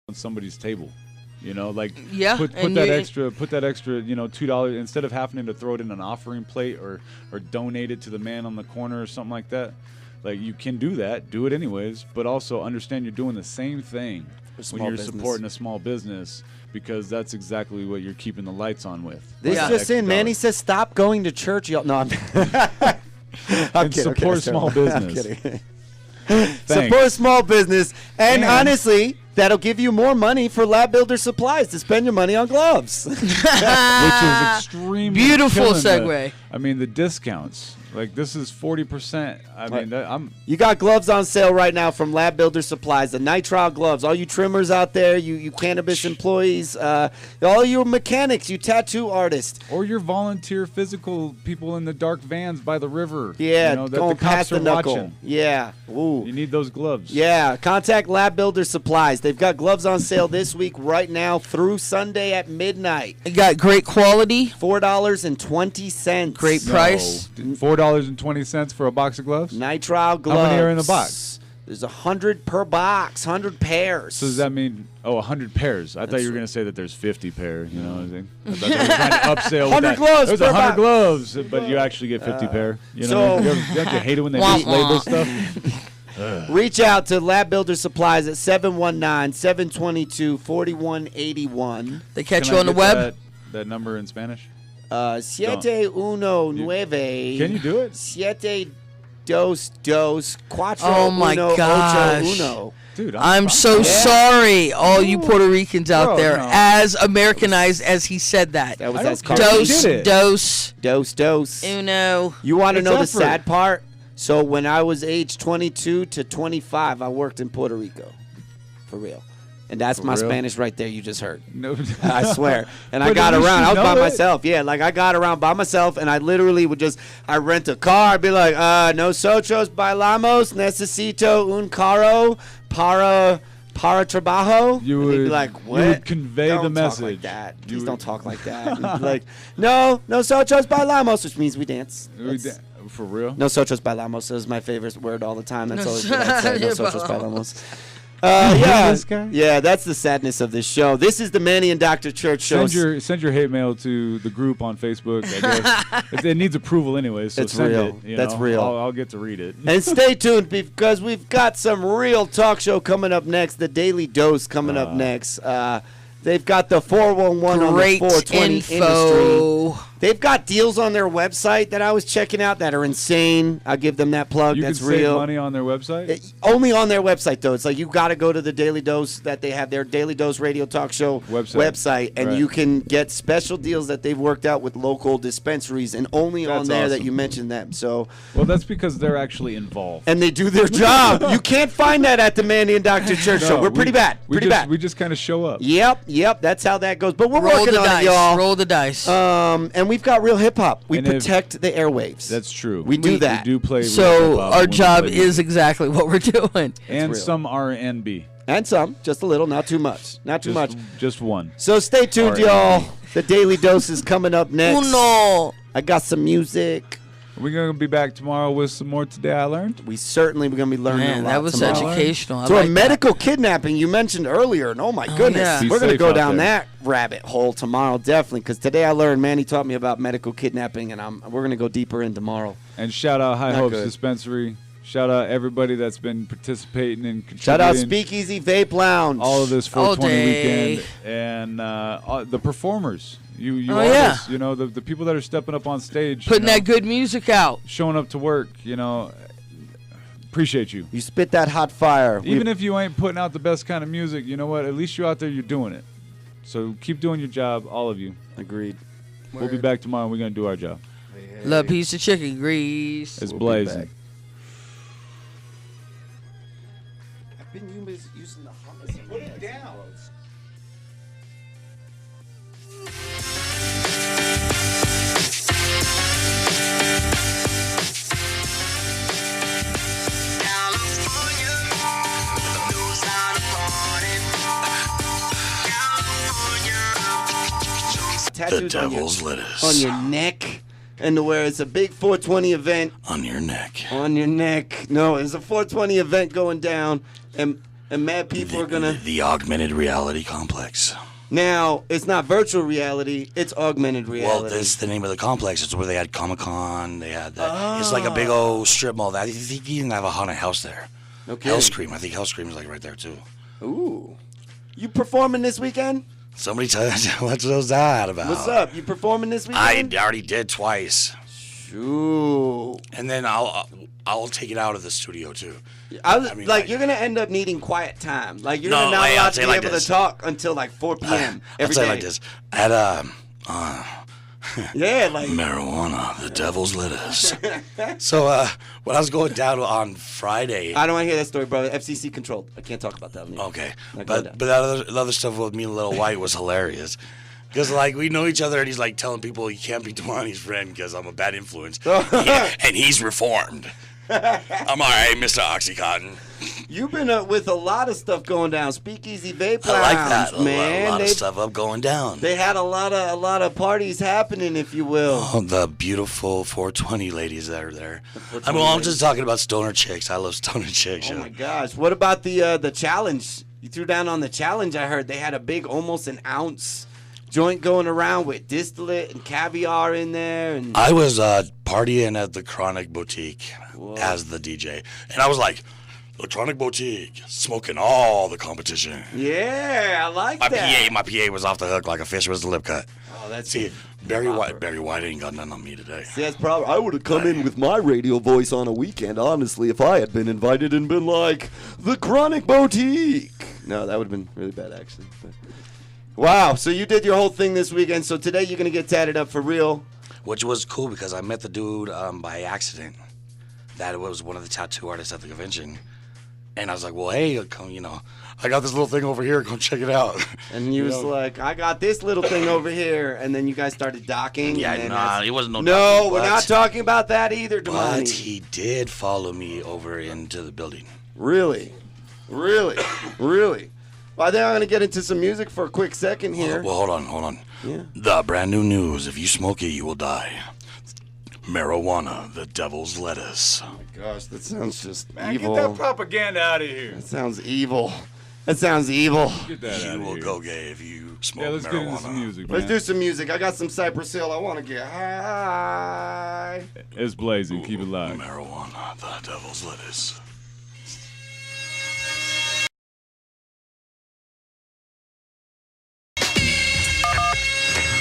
on somebody's table. Like Yeah, put that extra, $2 instead of having to throw it in an offering plate or donate it to the man on the corner or something like that. Like, you can do that, do it anyways, but also understand you're doing the same thing when you're supporting a small business, because that's exactly what you're keeping the lights on with. This just in, Manny says stop going to church. Y'all. No, I'm and support small business. I'm kidding. Support small business, and honestly, that'll give you more money for Lab Builder supplies to spend your money on gloves. Which is extremely beautiful segue. The discounts. Like, this is 40%. You got gloves on sale right now from Lab Builder Supplies, the nitrile gloves. All you trimmers out there, you cannabis employees, all you mechanics, you tattoo artists. Or your volunteer physical people in the dark vans by the river. Yeah, that going the cops past the are knuckle. watching. Yeah. Ooh. You need those gloves. Yeah, contact Lab Builder Supplies. They've got gloves on sale this week right now through Sunday at midnight. It got great quality. $4.20. Great price. $4.20 for a box of gloves? Nitrile gloves. How many are in the box? There's 100 per box, 100 pairs. So does that mean, 100 pairs? I thought you were going to say that there's 50 pairs. You know what I think? I thought they were trying to upsell 100 with that. gloves There's per 100 box. gloves, but you actually get 50 pair. You know, don't you hate it when they mislabel stuff? Reach out to Lab Builder Supplies at 719-722-4181. They catch you on the web? That number in Spanish? 719. Can you do it? 722-4 Oh my gosh. Dude, I'm so sorry, all you Puerto Ricans out there, as Americanized as he said that. That was Dos, uno. You want to know the sad part? So when I was age 22 to 25, I worked in Puerto Rico. For real. And that's my Spanish right there you just heard. No. I swear. And I got around. I was by myself. Yeah, like I got around by myself, and I literally would I rent a car. I'd be like, nosotros bailamos, necesito un carro para trabajo. You would be like, what? You would convey the message. Don't talk like that. Please don't talk like that. And be like, no, nosotros bailamos, which means we dance. For real? Nosotros bailamos is my favorite word all the time. That's always what I say. Nosotros bailamos. Yeah, that's the sadness of this show. This is the Manny and Dr. Church show. Send your hate mail to the group on Facebook, I guess. It needs approval anyway, so send real. it. That's real. I'll get to read it. And stay tuned, because we've got some real talk show coming up next, the Daily Dose coming up next. They've got the 411 on the 420 industry. They've got deals on their website that I was checking out that are insane. I'll give them that plug. That's real. You can save money on their website? Only on their website, though. It's like you got to go to the Daily Dose that they have, their Daily Dose Radio Talk Show website, and you can get special deals that they've worked out with local dispensaries, and only on there that you mention them. So, well, that's because they're actually involved. And they do their job. You can't find that at the Manny and Dr. Church show. We're pretty bad. Bad. We just kind of show up. Yep. That's how that goes. But we're working on it, y'all. Roll the dice. And we've got real hip hop. We protect the airwaves. That's true. We do that. We do play. So our job is exactly what we're doing. And some R&B. And some, just a little, not too much. Not too much. Just one. So stay tuned, y'all. The Daily Dose is coming up next. Uno. I got some music. We're going to be back tomorrow with some more Today I Learned. We certainly we're going to be learning a lot that was tomorrow. educational. So a medical kidnapping you mentioned earlier, and oh my goodness. Yeah. We're going to go down that rabbit hole tomorrow, definitely, because Today I Learned, Manny taught me about medical kidnapping, and we're going to go deeper in tomorrow. And shout out High Hopes Dispensary. Shout out everybody that's been participating and contributing. Shout out Speakeasy Vape Lounge. All of this 420 weekend. And the performers. You artists, the people that are stepping up on stage. Putting that good music out. Showing up to work, appreciate you. You spit that hot fire. Even if you ain't putting out the best kind of music, you know what? At least you're out there, you're doing it. So keep doing your job, all of you. Agreed. We'll be back tomorrow and we're going to do our job. Love piece of chicken grease. It's blazing. I've been using the hummus. Put it down. The devil's lettuce on your neck, and where it's a big 420 event on your neck. On your neck. No, it's a 420 event going down, and and mad people are gonna. The augmented reality complex. Now it's not virtual reality; it's augmented reality. Well, that's the name of the complex. It's where they had Comic-Con. They had that. It's like a big old strip mall. I think you even have a haunted house there. Okay. Hellscream. I think Hellscream is like right there too. Ooh, you performing this weekend? Somebody what's that about? What's up? You performing this weekend? I already did twice. Ooh. And then I'll take it out of the studio too. You're gonna end up needing quiet time. Like you're not allowed to be able to talk until like 4 p.m. I'll say it like this. At yeah, like marijuana, the devil's lettuce. So when I was going down on Friday, I don't want to hear that story, brother. FCC controlled. I can't talk about that. Okay, but that other stuff with me and Little White was hilarious. Because, like, we know each other, and he's, like, telling people he can't be Damani's friend because I'm a bad influence. And he's reformed. I'm all right, Mr. Oxycontin. You've been with a lot of stuff going down. Speakeasy Vape Lounge, I like that. man. A lot of stuff up going down. They had a lot of parties happening, if you will. Oh, the beautiful 420 ladies that are there. I'm just talking about stoner chicks. I love stoner chicks. Oh, my gosh. What about the challenge? You threw down on the challenge, I heard. They had a big, almost an ounce joint going around with distillate and caviar in there. And I was partying at the Chronic Boutique as the DJ. And I was like, the Chronic Boutique, smoking all the competition. Yeah, I like that. My PA was off the hook like a fish with a lip cut. Oh, that's See, Barry White ain't got nothing on me today. See, that's probably. I would have come in with my radio voice on a weekend, honestly, if I had been invited and been like, the Chronic Boutique. No, that would have been really bad, actually. But. Wow, so you did your whole thing this weekend, so today you're going to get tatted up for real. Which was cool because I met the dude by accident. That was one of the tattoo artists at the convention. And I was like, well, hey, come, I got this little thing over here. Come check it out. And he was like, I got this little thing over here. And then you guys started docking. Yeah, it wasn't no docking, we're not talking about that either, Damani. But he did follow me over into the building. Really? Really? Really? Well, I think I'm going to get into some music for a quick second here. Well, hold on. Yeah. The brand new news. If you smoke it, you will die. Marijuana, the devil's lettuce. Oh, my gosh. That sounds just Man, evil. get that propaganda out of here. That sounds evil. Get that out of You will here. go gay if you smoke marijuana. Let's get into some music, man. Let's do some music. I got some Cypress Hill. I want to get high. It's blazing. Keep it live. Marijuana, the devil's lettuce.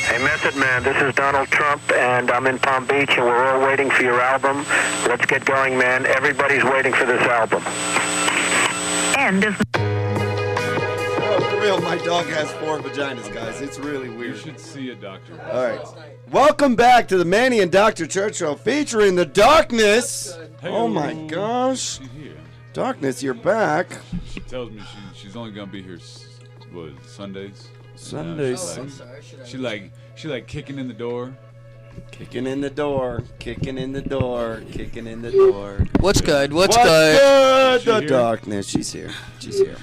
Hey, Method Man, this is Donald Trump, and I'm in Palm Beach, and we're all waiting for your album. Let's get going, man. Everybody's waiting for this album. End of... Oh, for real, my dog has 4 vaginas, guys. It's really You weird. should see it, Doctor. All right. Welcome back to the Manny and Dr. Church Show featuring The Darkness. Oh, my gosh. She's here. Darkness, you're back. She tells me she's only gonna be here, Sundays? Sundays. She like kicking in the door. Kicking in the door. Kicking in the door. Kicking in the door. What's good? What's good? good? The here? Darkness. She's here. She's here.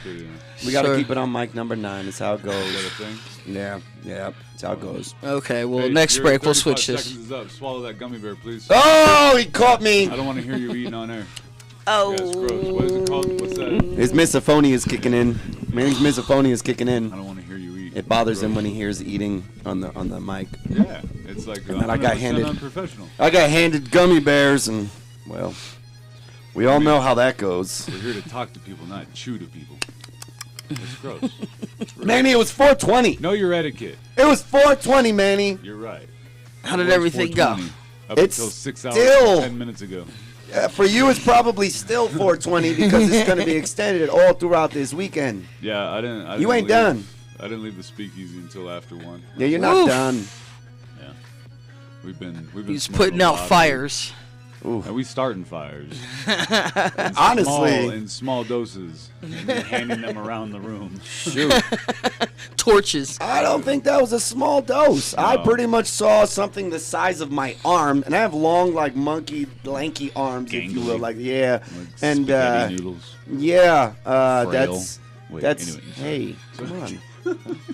We got to Sir. keep it on mic number 9. That's how it goes. Is that a thing? Yeah. That's how it goes. Okay, well, Hey, next your break we'll 35 switch this. seconds is up. Swallow that gummy bear, please. Oh, he caught me. I don't want to hear you eating on air. Oh. Yeah, it's gross. What is it called? What's that? His misophonia is kicking in. Manny's misophonia is kicking I in. don't want to hear you eat. It bothers him Gross. when he hears eating on the mic. Yeah, it's like And then I got 100% handed- unprofessional. I got handed gummy bears, and well, we all know how that goes. We're here to talk to people, not chew to people. It's gross. Manny, it was 420. Know your etiquette. It was 420, Manny. You're right. How did It was everything go? 4:20 Up It's until 6 hours still- and 10 minutes ago. For you, it's probably still 420 because it's going to be extended all throughout this weekend. Yeah, I didn't You ain't leave- done. I didn't leave the speakeasy until after 1. Yeah, you're not Oof. done. Yeah. We've been He's smoking putting a out lot. fires. Ooh. And we starting fires. Honestly, In small doses. And then handing them around the room. shoot. Torches. I don't think that was a small dose. I No. pretty much saw something the size of my arm, and I have long, like monkey, lanky arms, if you will. Gangly. Like, yeah. Like And spaghetti noodles. yeah, Frail. that's Wait, That's anyway. hey, come on.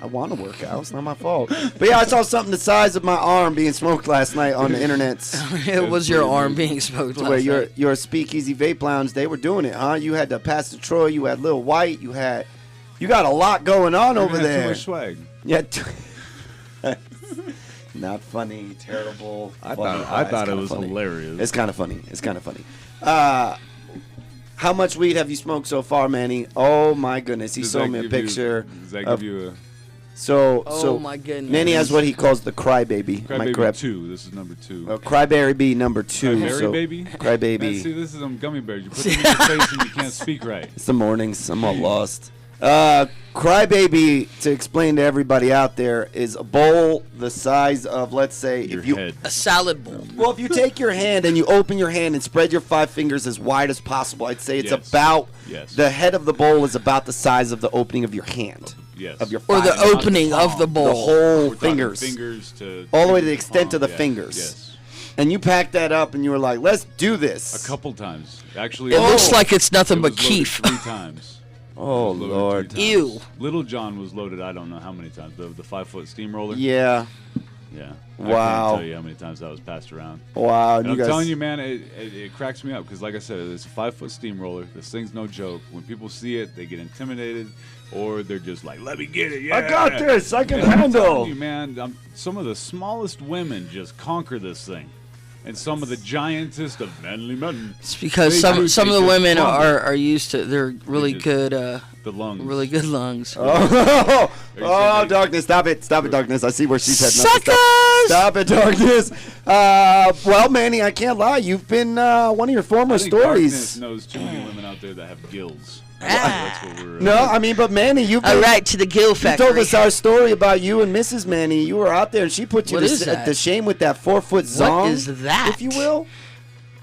I want to work out. It's not my fault. But yeah, I saw something the size of my arm being smoked last night on the internet. It was your arm being smoked last Where night. your Speakeasy Vape Lounge, they were doing it, huh? You had the Pastor Troy, you had Lil White, you got a lot going on over Too there. much swag. Yeah. Not funny, terrible. I funny. thought It's it was kinda funny. hilarious. It's kind of funny. It's kind of funny. How much weed have you smoked so far, Manny? Oh my goodness, he showed me a picture. Does that of- give you a So, my goodness. Manny has what he calls the crybaby. Am I Crybaby correct? 2? This is number 2. Cryberry number 2. Cryberry so, baby? Crybaby. Man, see, this is them gummy bears. You put them in your face and you can't speak right. It's the mornings. I'm all lost. Crybaby, to explain to everybody out there, is a bowl the size of, let's say, Your if you head. A salad bowl. Well, if you take your hand and you open your hand and spread your 5 fingers as wide as possible, I'd say it's Yes. about Yes. the head of the bowl is about the size of the opening of your hand. Yes. Of your Or the five- opening of the bowl. the whole We're talking fingers. fingers to All the way to the extent of the yeah, fingers. Yes. And you packed that up and you were like, "Let's do this." A couple times. Actually, It looks like it's nothing it but was loaded keef. 3 times. Oh It was loaded Lord. 3 times. Ew. Little John was loaded. I don't know how many times. The 5-foot steamroller. Yeah. Yeah. I Wow. can't tell you how many times that was passed around. Wow. And You I'm guys. telling you, man, it cracks me up because, like I said, it's a 5-foot steamroller. This thing's no joke. When people see it, they get intimidated, or they're just like, "Let me get it." Yeah, I got this. I can And I'm handle. telling you, man, some of the smallest women just conquer this thing, and some of the giantest of manly men. It's because They some do- of they the just women crumble. are used to. They're really just- good. The lungs. Really good lungs. Oh, saying they- darkness! Stop it! Stop it, darkness! I see where she's heading. up. Suckers! Stop it, darkness! Well, Manny, I can't lie. You've been one of your former I think Darkness stories. knows too many women out there that have gills. Ah. That's what we're. No, I mean, but Manny, you've All been, right, to the Gill you Factory. told us our story about you and Mrs. Manny. You were out there, and she put you What is that? to shame with that 4-foot zong. What is that? if you will?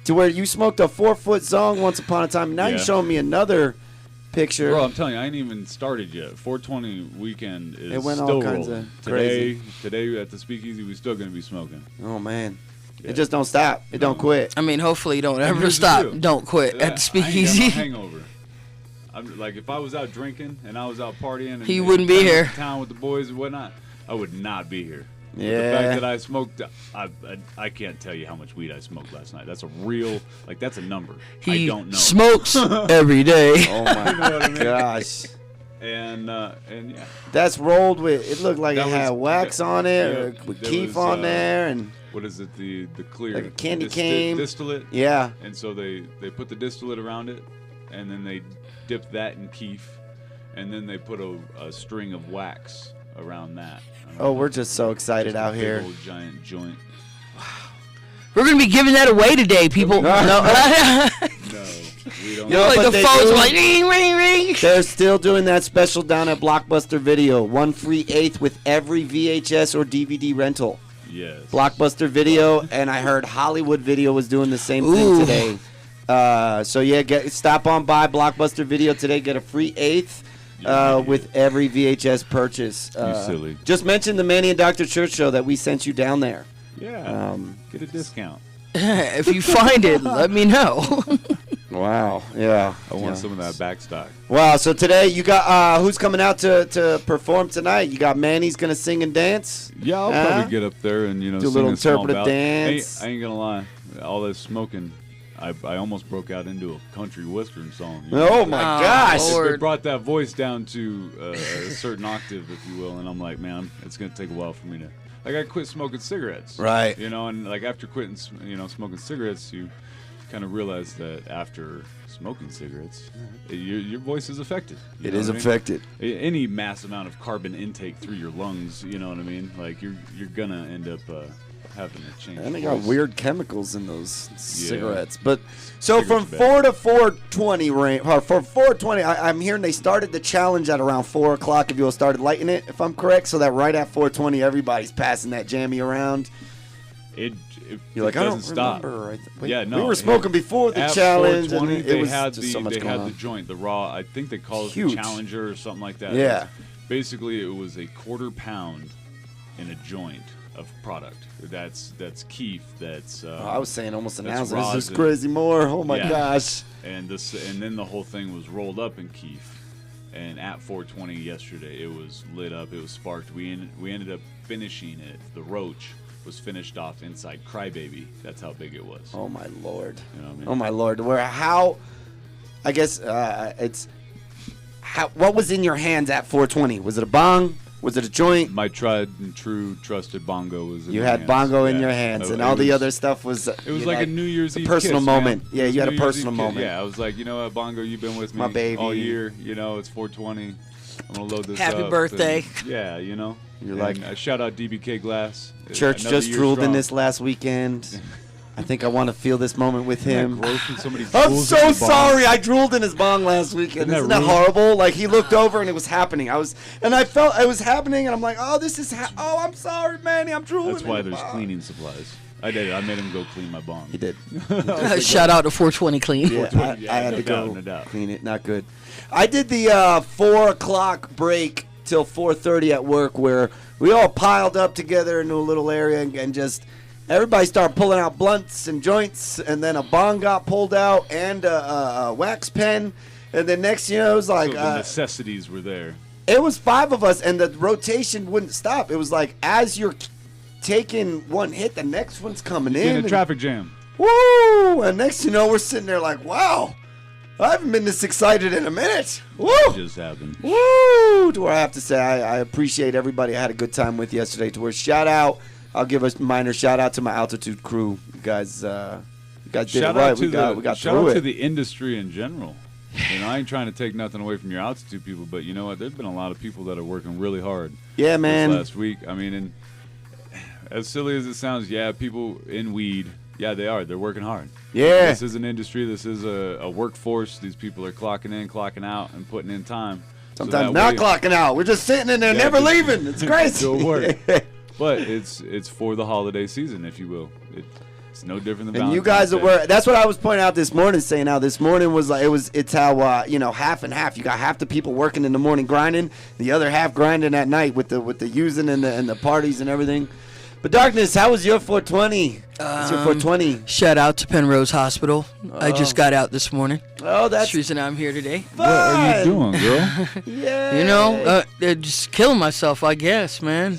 To where you smoked a 4-foot zong once upon a time. Now Yeah. you're showing me another picture. Bro, I'm telling you, I ain't even started yet. 420 weekend is It went all still kinds rolling. of crazy. Today at the Speakeasy, we still gonna be smoking. Oh man, Yeah. it just don't stop. It don't quit. I mean, hopefully you don't And ever here's the stop. deal. Don't quit Yeah, at the speakeasy. I ain't got no hangover. I'm like, if I was out drinking and I was out partying, and He wouldn't be and here. Town with the boys and whatnot, I would not be here. But Yeah. the fact that I smoked, I can't tell you how much weed I smoked last night. That's a real, like, that's a number. I He don't know. smokes every day. Oh my You know what I mean? gosh. And yeah. That's rolled with. It looked like That it had was- wax on it, yeah, or with there keef was, on there, and What is it? The clear Like a candy dis- cane. distillate. yeah. And so they put the distillate around it, and then they dipped that in keef, and then they put a string of wax around that. Oh, we're just so excited Just a out big here. old giant joint. We're gonna be giving that away today, people. No. No. No, we don't. You know, like but the they phones do- were like ring, ring, ring. They're still doing that special down at Blockbuster Video. 1 free 1/8 with every VHS or DVD rental. Yes. Blockbuster Video, and I heard Hollywood Video was doing the same thing Ooh. today. So yeah, stop on by Blockbuster Video today. Get a free 1/8 Yeah. with every VHS purchase. silly. Just mention the Manny and Dr. Church show that we sent you down there. Yeah. Get a discount. If you find it, let me know. Wow. Yeah. I want some of that back stock. Wow. So today you got who's coming out to perform tonight? You got Manny's gonna sing and dance. Yeah, I'll probably get up there and Do a sing little small interpretive ballad. dance. I ain't gonna lie. All this smoking, I almost broke out into a country western song. you know? Oh my gosh. Lord. They brought that voice down to a certain octave, if you will, and I'm like, man, it's gonna take a while for me to. Like, I quit smoking cigarettes. Right. You know, and like after quitting, smoking cigarettes, you kind of realize that after smoking cigarettes, your voice is affected. You It know is what I mean? affected. Any mass amount of carbon intake through your lungs, you know what I mean? Like you're gonna end up having to change. And they your got voice. weird chemicals in those cigarettes. But so Cigarettes from bad. 4 to 4:20 range, or for 4:20, I'm hearing they started the challenge at around 4 o'clock. If you all started lighting it, if I'm correct, so that right at 4:20, everybody's passing that jammy around. It You're like, it I doesn't don't stop. remember. Wait, Yeah, no. we were smoking before the At challenge, and 420, it they was had just so much they going had on. the joint, the raw. I think they call it Huge. the Challenger or something like that. Yeah. Basically, it was a quarter pound in a joint of product. That's keef. That's I was saying almost an that's ounce. This is rosin. crazy more. Oh my Yeah. gosh. and then the whole thing was rolled up in keef, And at 420 yesterday, it was lit up. It was sparked. We ended up finishing it. The Roach was finished off inside Crybaby. That's how big it was. Oh my Lord. You know what I mean? Oh my Lord. I guess what was in your hands at 420? Was it a bong? Was it a joint? My tried and true trusted bongo was in You my had hands. bongo in Yeah. your hands, and It all the was- other stuff was. It was like a New Year's Eve personal kiss, moment. man. Yeah, It was you had a New Year's personal Eve moment. Yeah, I was like, you know what, bongo, you've been with me My baby. all year. You know, it's 420. I'm gonna load this Happy up. birthday. And, yeah, you know. You're And, like- shout out DBK Glass. Church Another just year drooled in strong. this last weekend. I think I want to feel this moment with Isn't that him. gross when somebody I'm drools so in the bong? sorry. I drooled in his bong last weekend. Isn't Isn't that that rude? horrible? Like he looked over and it was happening. I felt it was happening, and I'm like, oh, this is. Oh, I'm sorry, Manny. I'm drooling. That's why in the there's bong. cleaning supplies. I did it. I made him go clean my bong. He did. Shout out to 420 Clean. Yeah, 420, I had no to doubt, go no doubt. clean it. Not good. I did the 4 o'clock break till 4:30 at work, where we all piled up together into a little area and just everybody started pulling out blunts and joints, and then a bong got pulled out and a wax pen, and then next you know it was like So the necessities were there. it was 5 of us, and the rotation wouldn't stop. It was like as you're taking one hit, the next one's coming in. In a and- traffic jam. Woo! And next you know, we're sitting there like, wow, I haven't been this excited in a minute. Woo! It just happened. Woo! To where I have to say, I appreciate everybody I had a good time with yesterday. To where shout out, I'll give a minor shout out to my altitude crew. You guys did Shout it right. out to We got shout through out it. to the industry in general. You know, I ain't trying to take nothing away from your altitude people, but you know what? There's been a lot of people that are working really hard. Yeah, man. This last week, I mean, and as silly as it sounds, yeah, people in weed, yeah, they are. They're working hard. Yeah. This is an industry. This is a workforce. These people are clocking in, clocking out, and putting in time. So Sometimes that not way- clocking out. We're just sitting in there, Yeah, never just- leaving. It's crazy. Go work. But it's for the holiday season, if you will. It's no different than And you Valentine's guys Day. were. That's what I was pointing out this morning. Saying how this morning was like it's how half and half. You got half the people working in the morning grinding, the other half grinding at night with the using and the parties and everything. But Darkness, how was your 420? It's your 420. Shout out to Penrose Hospital. I just got out this morning. Oh, That's that's the reason I'm here today. What are you fun. doing, girl? Yeah. You know, they're just killing myself, I guess, man.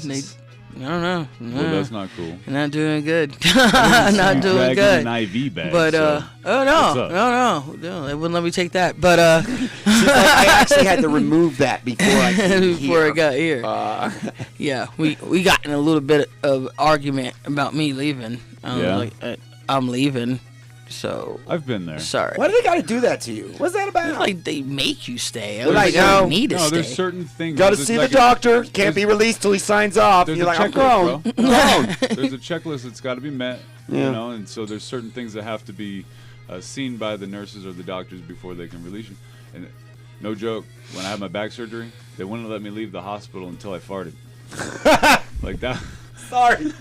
I don't know. Well, that's not cool. Not doing good. Not You doing dragging good. an IV bag. But so. What's up? no, they wouldn't let me take that. But I actually had to remove that before I came before here. I got here, yeah, we got in a little bit of argument about me leaving. Yeah. I'm leaving, so I've been there. sorry. Why do they got to do that to you? What's that about? Like they make you stay. I Well, was I like, know. don't need to No, stay. there's certain things. Got to there's see like the doctor. Can't be released till he signs off. There's You're a like, I'm checklist, grown. bro. I'm grown. There's a checklist that's got to be met. Yeah. You know, and so there's certain things that have to be seen by the nurses or the doctors before they can release you. And no joke, when I had my back surgery, they wouldn't let me leave the hospital until I farted. Like that. Sorry.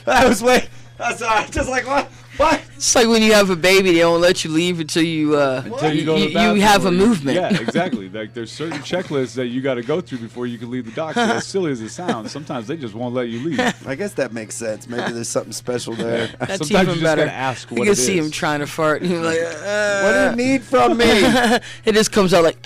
I was wait. Sorry. Just like what? What? It's like when you have a baby, they don't let you leave until you Until you go to the bathroom you have a or movement. Yeah, exactly. Like there's certain checklists that you got to go through before you can leave the doctor. As silly as it sounds, sometimes they just won't let you leave. I guess that makes sense. Maybe there's something special there. That's Sometimes even you just better. gotta ask you what can it see is. him trying to fart. And he's like, What do you need from me? it just comes out like.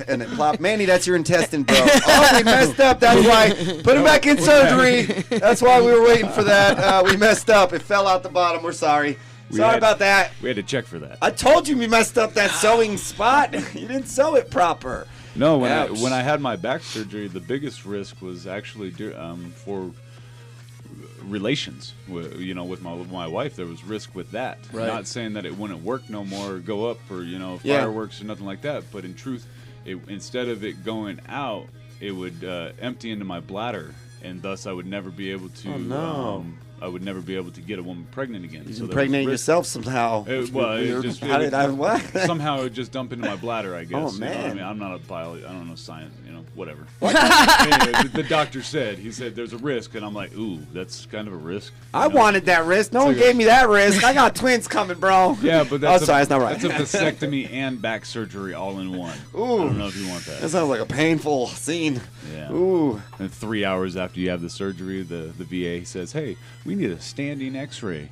And it plopped. Manny, that's your intestine, bro. Oh, we messed up. That's why. Put him back in surgery. That's why we were waiting for that. We messed up. It fell out the bottom. We're sorry. Sorry about that. We had to check for that. I told you we messed up that sewing spot. You didn't sew it proper. No, Ouch. when I had my back surgery, the biggest risk was actually for relations. With my wife, there was risk with that. Right. Not saying that it wouldn't work no more, or go up, or Yeah. fireworks or nothing like that. But in truth, instead of it going out, it would empty into my bladder, and thus I would never be able to. Oh, no. I would never be able to get a woman pregnant again. You So there was impregnate risk. yourself somehow. How did I what? Somehow it just dumped into my bladder, I guess. Oh, You know what I man. mean, I'm not a pilot. I don't know science. Whatever. Anyway, the doctor said. He said there's a risk, and I'm like, ooh, that's kind of a risk. I wanted that risk. No one like a- gave me that risk. I got twins coming, bro. Yeah, but that's sorry, that's not right. That's a vasectomy and back surgery all in one. Ooh. I don't know if you want that. That sounds like a painful scene. Yeah. Ooh. And 3 hours after you have the surgery, the VA says, hey, we need a standing X-ray.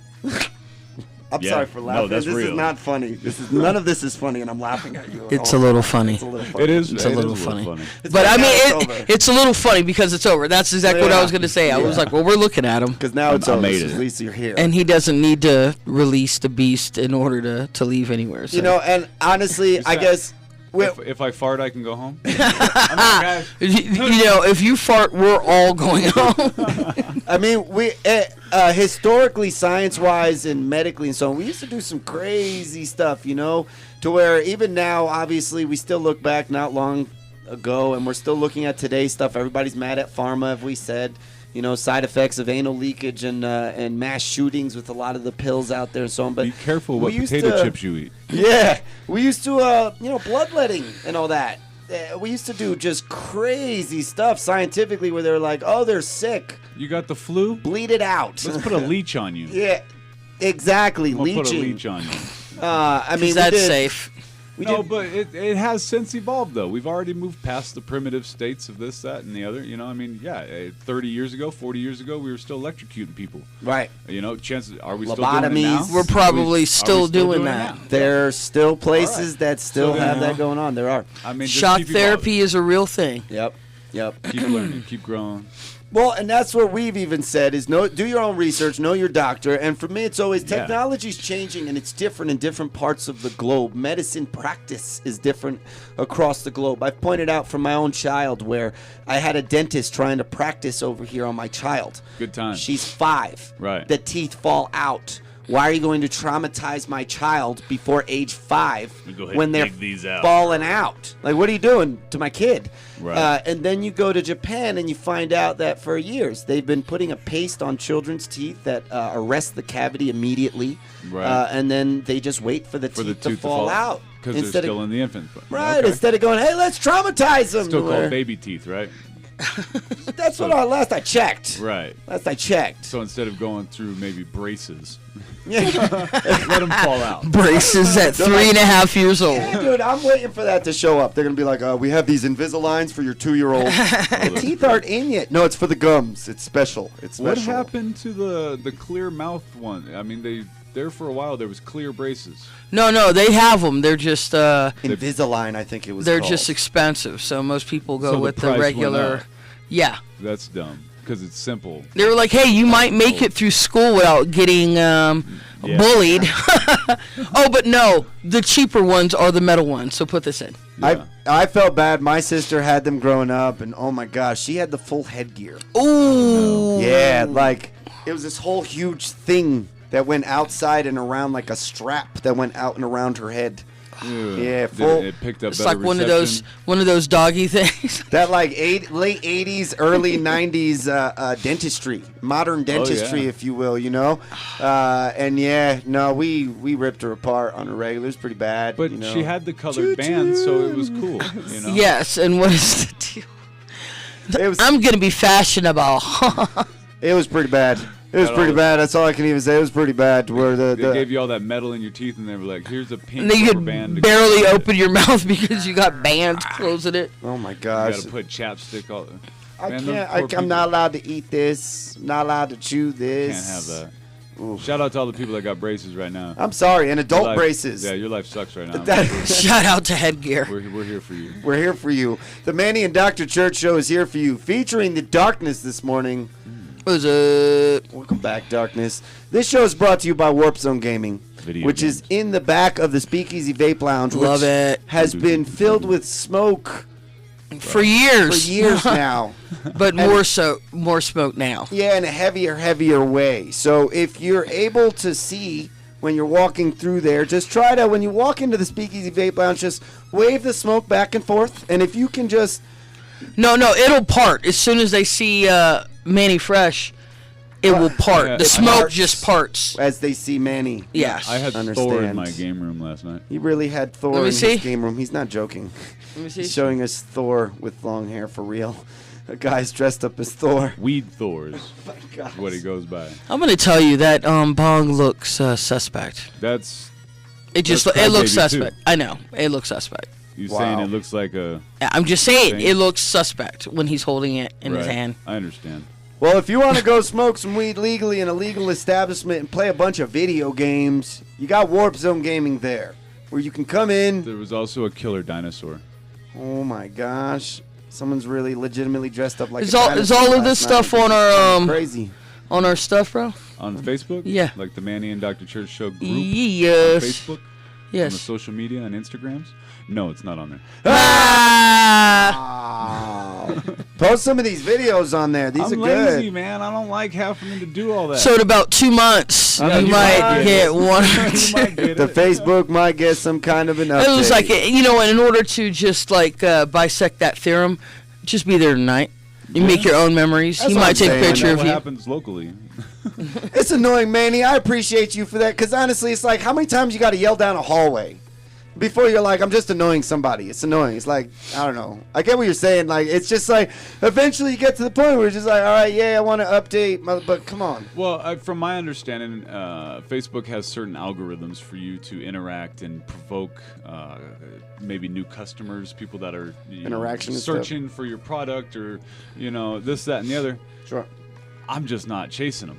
I'm Yeah. sorry for laughing. No, that's this real. is not funny. None of this is funny, and I'm laughing at you. It's a little funny. It's a little funny. It is. It's a little is funny. It's But like I now mean, it's over. it's a little funny because it's over. That's exactly what I Yeah. was going to say. I was like, well, we're looking at him. Because now it's I over. made So it. at least you're here. And he doesn't need to release the beast in order to leave anywhere. So. you know, and honestly, I said- guess. If I fart, I can go home. I mean, guys, You know, if you fart, we're all going home. I mean, we historically, science-wise, and medically, and so on, we used to do some crazy stuff, you know, to where even now, obviously, we still look back not long ago, and we're still looking at today's stuff. Everybody's mad at pharma, as we said. You know, side effects of anal leakage and mass shootings with a lot of the pills out there and so on. But be careful what we used potato to- chips you eat. Yeah, we used to, bloodletting and all that. We used to do just crazy stuff scientifically where they're like, oh, they're sick. You got the flu? Bleed it out. Let's put a leech on you. Yeah, exactly. We'll put a Leeching. leech on you. I mean, Is that we did, safe? We No, did, but it has since evolved, though. We've already moved past the primitive states of this, that, and the other. You know, I mean, 30 years ago, 40 years ago, we were still electrocuting people. right. You know, chances are we still doing it now? Lobotomies. We're probably Are we still doing it that. now? There's still places that still So, have you know, that going on. There are. I mean, just Shock keep therapy is a real thing. Yep. evolving. Keep learning, keep growing. Well, and that's what we've even said is do your own research, know your doctor. And for me, it's always Yeah. technology's changing and it's different in different parts of the globe. Medicine practice is different across the globe. I've pointed out from my own child where I had a dentist trying to practice over here on my child. Good time. She's 5. Right. The teeth fall out. Why are you going to traumatize my child before age 5 Go ahead when and they're dig these out. falling out? Like, what are you doing to my kid? Right. And then you go to Japan and you find out that for years they've been putting a paste on children's teeth that arrests the cavity immediately. Right. And then they just wait for the For the teeth tooth to fall out. Because they're Instead still of, in the infant. right. Okay. Instead of going, hey, let's traumatize them. Still to where- called baby teeth, right? That's what last I checked. Right. Last I checked. So instead of going through maybe braces, Yeah. let them fall out. Braces at 3.5 years old. Yeah, dude, I'm waiting for that to show up. They're gonna be like, we have these Invisaligns for your 2-year-old. The teeth aren't in yet. No, it's for the gums. It's special. It's special. What happened to the clear mouth one? I mean, there for a while there was clear braces. No, they have them. They're just Invisalign, I think it was. they're called. just expensive. So most people go So the with the price went regular. up. Yeah. That's dumb because it's simple. They were like, "Hey, you might make it through school without getting bullied." Oh, but no, the cheaper ones are the metal ones. So put this in. Yeah. I felt bad. My sister had them growing up, and oh my gosh, she had the full headgear. Ooh. Yeah, like it was this whole huge thing that went outside and around, like a strap that went out and around her head. Ew. Yeah, Did full- it picked up It's better like one reception? of those doggy things. That like late 80s, early 90s dentistry, modern dentistry, yeah. if you will, you know. And yeah, no, we ripped her apart on a regular. It was pretty bad. But you know? she had the colored band, so it was cool. You know. Yes, and what is the deal? It was, I'm gonna be fashionable. it was pretty bad. It was Got pretty all bad. That's all I can even say. It was pretty bad. Where They gave you all that metal in your teeth, and they were like, "Here's a pink And then you rubber could band." to barely close it." open your mouth because you got bands closing it. oh my You gosh. gotta put chapstick all. I Man, them can't. poor people I'm not allowed to eat this. Not allowed to chew this. Can't have that. Oof. Shout out to all the people that got braces right now. I'm sorry. And adult Your life- braces. Yeah, your life sucks right now. That- Shout out to headgear. we're here for you. We're here for you. The Manny and Dr. Church show is here for you, featuring the darkness this morning. What's up? Welcome back, darkness. This show is brought to you by Warp Zone Gaming, Video which is games. in the back of the Speakeasy Vape Lounge, Love which it. has been filled with smoke For for years. years now. But more smoke now. Yeah, in a heavier way. So if you're able to see when you're walking through there, just try to, when you walk into the Speakeasy Vape Lounge, just wave the smoke back and forth. And if you can just, No, it'll part as soon as they see Manny Fresh. It will part. Yeah, The it smoke parts. just parts. as they see Manny. Yes. I had Thor in Understand. my game room last night. He really had Thor Let me in see. his game room. He's not joking. Let me see. He's showing us Thor with long hair for real. A guy's dressed up as Thor. Weed Thors, My God. is what he goes by. I'm gonna tell you that bong looks suspect. That's It just That's it looks Crybaby, too. suspect. I know it looks suspect. you Wow. saying it looks like a Yeah, I'm just saying Thing. it looks suspect when he's holding it in his right. hand. I understand. Well, if you want to go smoke some weed legally in a legal establishment and play a bunch of video games, you got Warp Zone Gaming there, where you can come in. There was also a killer dinosaur. Oh my gosh. Someone's really legitimately dressed up like is all of this stuff on our crazy. On our stuff, bro? On Facebook? Yeah. Like the Manny and Dr. Church Show group? Yes. On Facebook? Yes. On the social media and Instagrams? No, it's not on there. Post some of these videos on there. These I'm are good. lazy, man. I don't like having to do all that. So in about 2 months, Yeah, you you might might get one or You might two. get The it. Facebook might get some kind of an update. It was like, and in order to just like bisect that theorem, just be there tonight. You make your own memories. That's He what might I'm take a saying. picture of what you. happens locally. It's annoying, Manny. I appreciate you for that, because honestly, it's like, how many times you got to yell down a hallway before you're like, I'm just annoying somebody? It's annoying. It's like, I don't know. I get what you're saying. Like, it's just like, eventually you get to the point where it's just like, all right, yeah, I want to update, but come on. Well, from my understanding, Facebook has certain algorithms for you to interact and provoke maybe new customers, people that are Interaction and stuff. searching for your product or, this, that, and the other. Sure. I'm just not chasing them.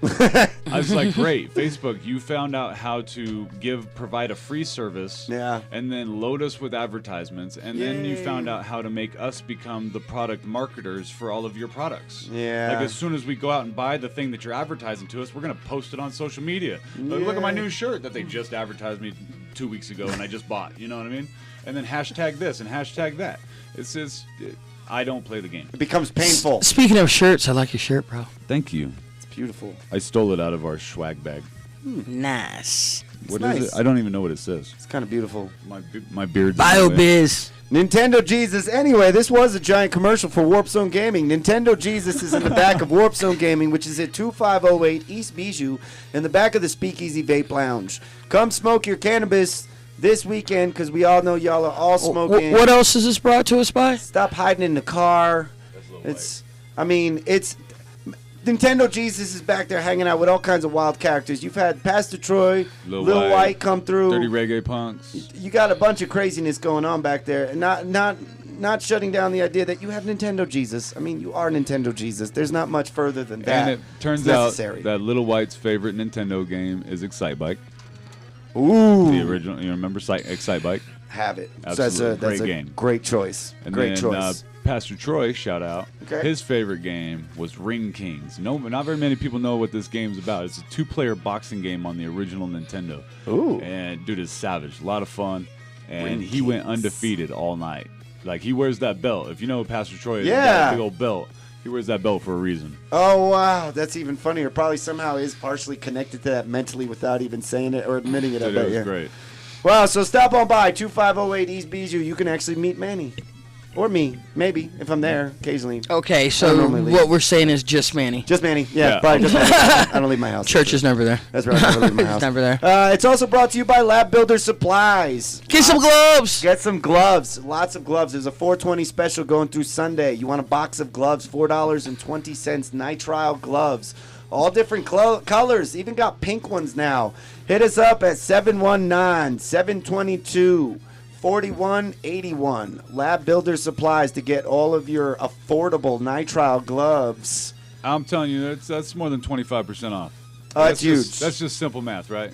I was like, great, Facebook, you found out how to provide a free service, Yeah. and then load us with advertisements, and then you Yay. found out how to make us become the product marketers for all of your products. Yeah. Like as soon as we go out and buy the thing that you're advertising to us, we're gonna post it on social media. Like, look at my new shirt that they just advertised me 2 weeks ago, and I just bought. You know what I mean? And then hashtag this and hashtag that. I don't play the game. It becomes painful. Speaking of shirts, I like your shirt, bro. Thank you. It's beautiful. I stole it out of our swag bag. Nice. What is nice. it? I don't even know what it says. It's kind of beautiful. My beard's in the way. BioBiz. Nintendo Jesus. Anyway, this was a giant commercial for Warp Zone Gaming. Nintendo Jesus is in the back of Warp Zone Gaming, which is at 2508 East Bijou, in the back of the Speakeasy Vape Lounge. Come smoke your cannabis this weekend, because we all know y'all are all smoking. What else is this brought to us by? Stop hiding in the car. Nintendo Jesus is back there hanging out with all kinds of wild characters. You've had Pastor Troy, Lil White come through. Dirty Reggae Punks. You got a bunch of craziness going on back there, and not shutting down the idea that you have Nintendo Jesus. I mean, you are Nintendo Jesus. There's not much further than that. And it turns It's out necessary. that Lil White's favorite Nintendo game is Excitebike. Ooh, The original, you remember Excitebike? have it. Absolutely. So that's Great a game. great choice. And Great then, choice. Pastor Troy, shout out. Okay. His favorite game was Ring Kings. No, not very many people know what this game's about. It's a 2-player boxing game on the original Nintendo. Ooh. And dude is savage. A lot of fun. And Ring he went Kings. undefeated all night. Like, he wears that belt. If you know Pastor Troy is, Yeah. that big old belt. He wears that belt for a reason. Oh, wow. That's even funnier. Probably somehow is partially connected to that mentally without even saying it or admitting it. I Dude, bet, it was yeah. great. Wow, so stop on by 2508 East Bijou. You can actually meet Manny. Or me, maybe, if I'm there occasionally. Okay, I so normally leave. what we're saying is just Manny. Just Manny. Yeah, Yeah. probably just Manny. I don't leave my house. Church is never there. That's right, I never leave my house. It's never there. It's also brought to you by Lab Builder Supplies. Get some gloves. Get some gloves. Lots of gloves. There's a 420 special going through Sunday. You want a box of gloves, $4.20 nitrile gloves. All different colors. Even got pink ones now. Hit us up at 719-722-4181. Lab Builder Supplies to get all of your affordable nitrile gloves. I'm telling you, that's more than 25% off. Oh, that's huge. That's just simple math, right?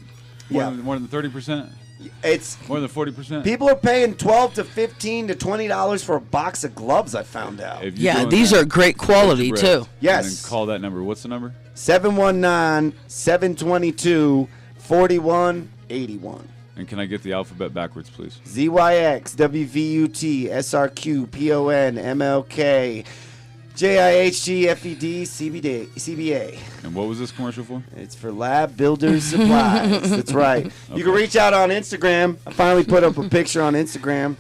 Yeah. More than 30%? It's More than 40%? people are paying $12 to $15 to $20 for a box of gloves. I found out. If you're Yeah, doing these that, are great quality Brett, too. Yes. And then call that number. What's the number? 719-722-4181. And can I get the alphabet backwards, please? ZYX WVUT SRQ PON MLK JIHG FED CBA. And what was this commercial for? It's for Lab Builders Supplies. That's right. You can reach out on Instagram. I finally put up a picture on Instagram.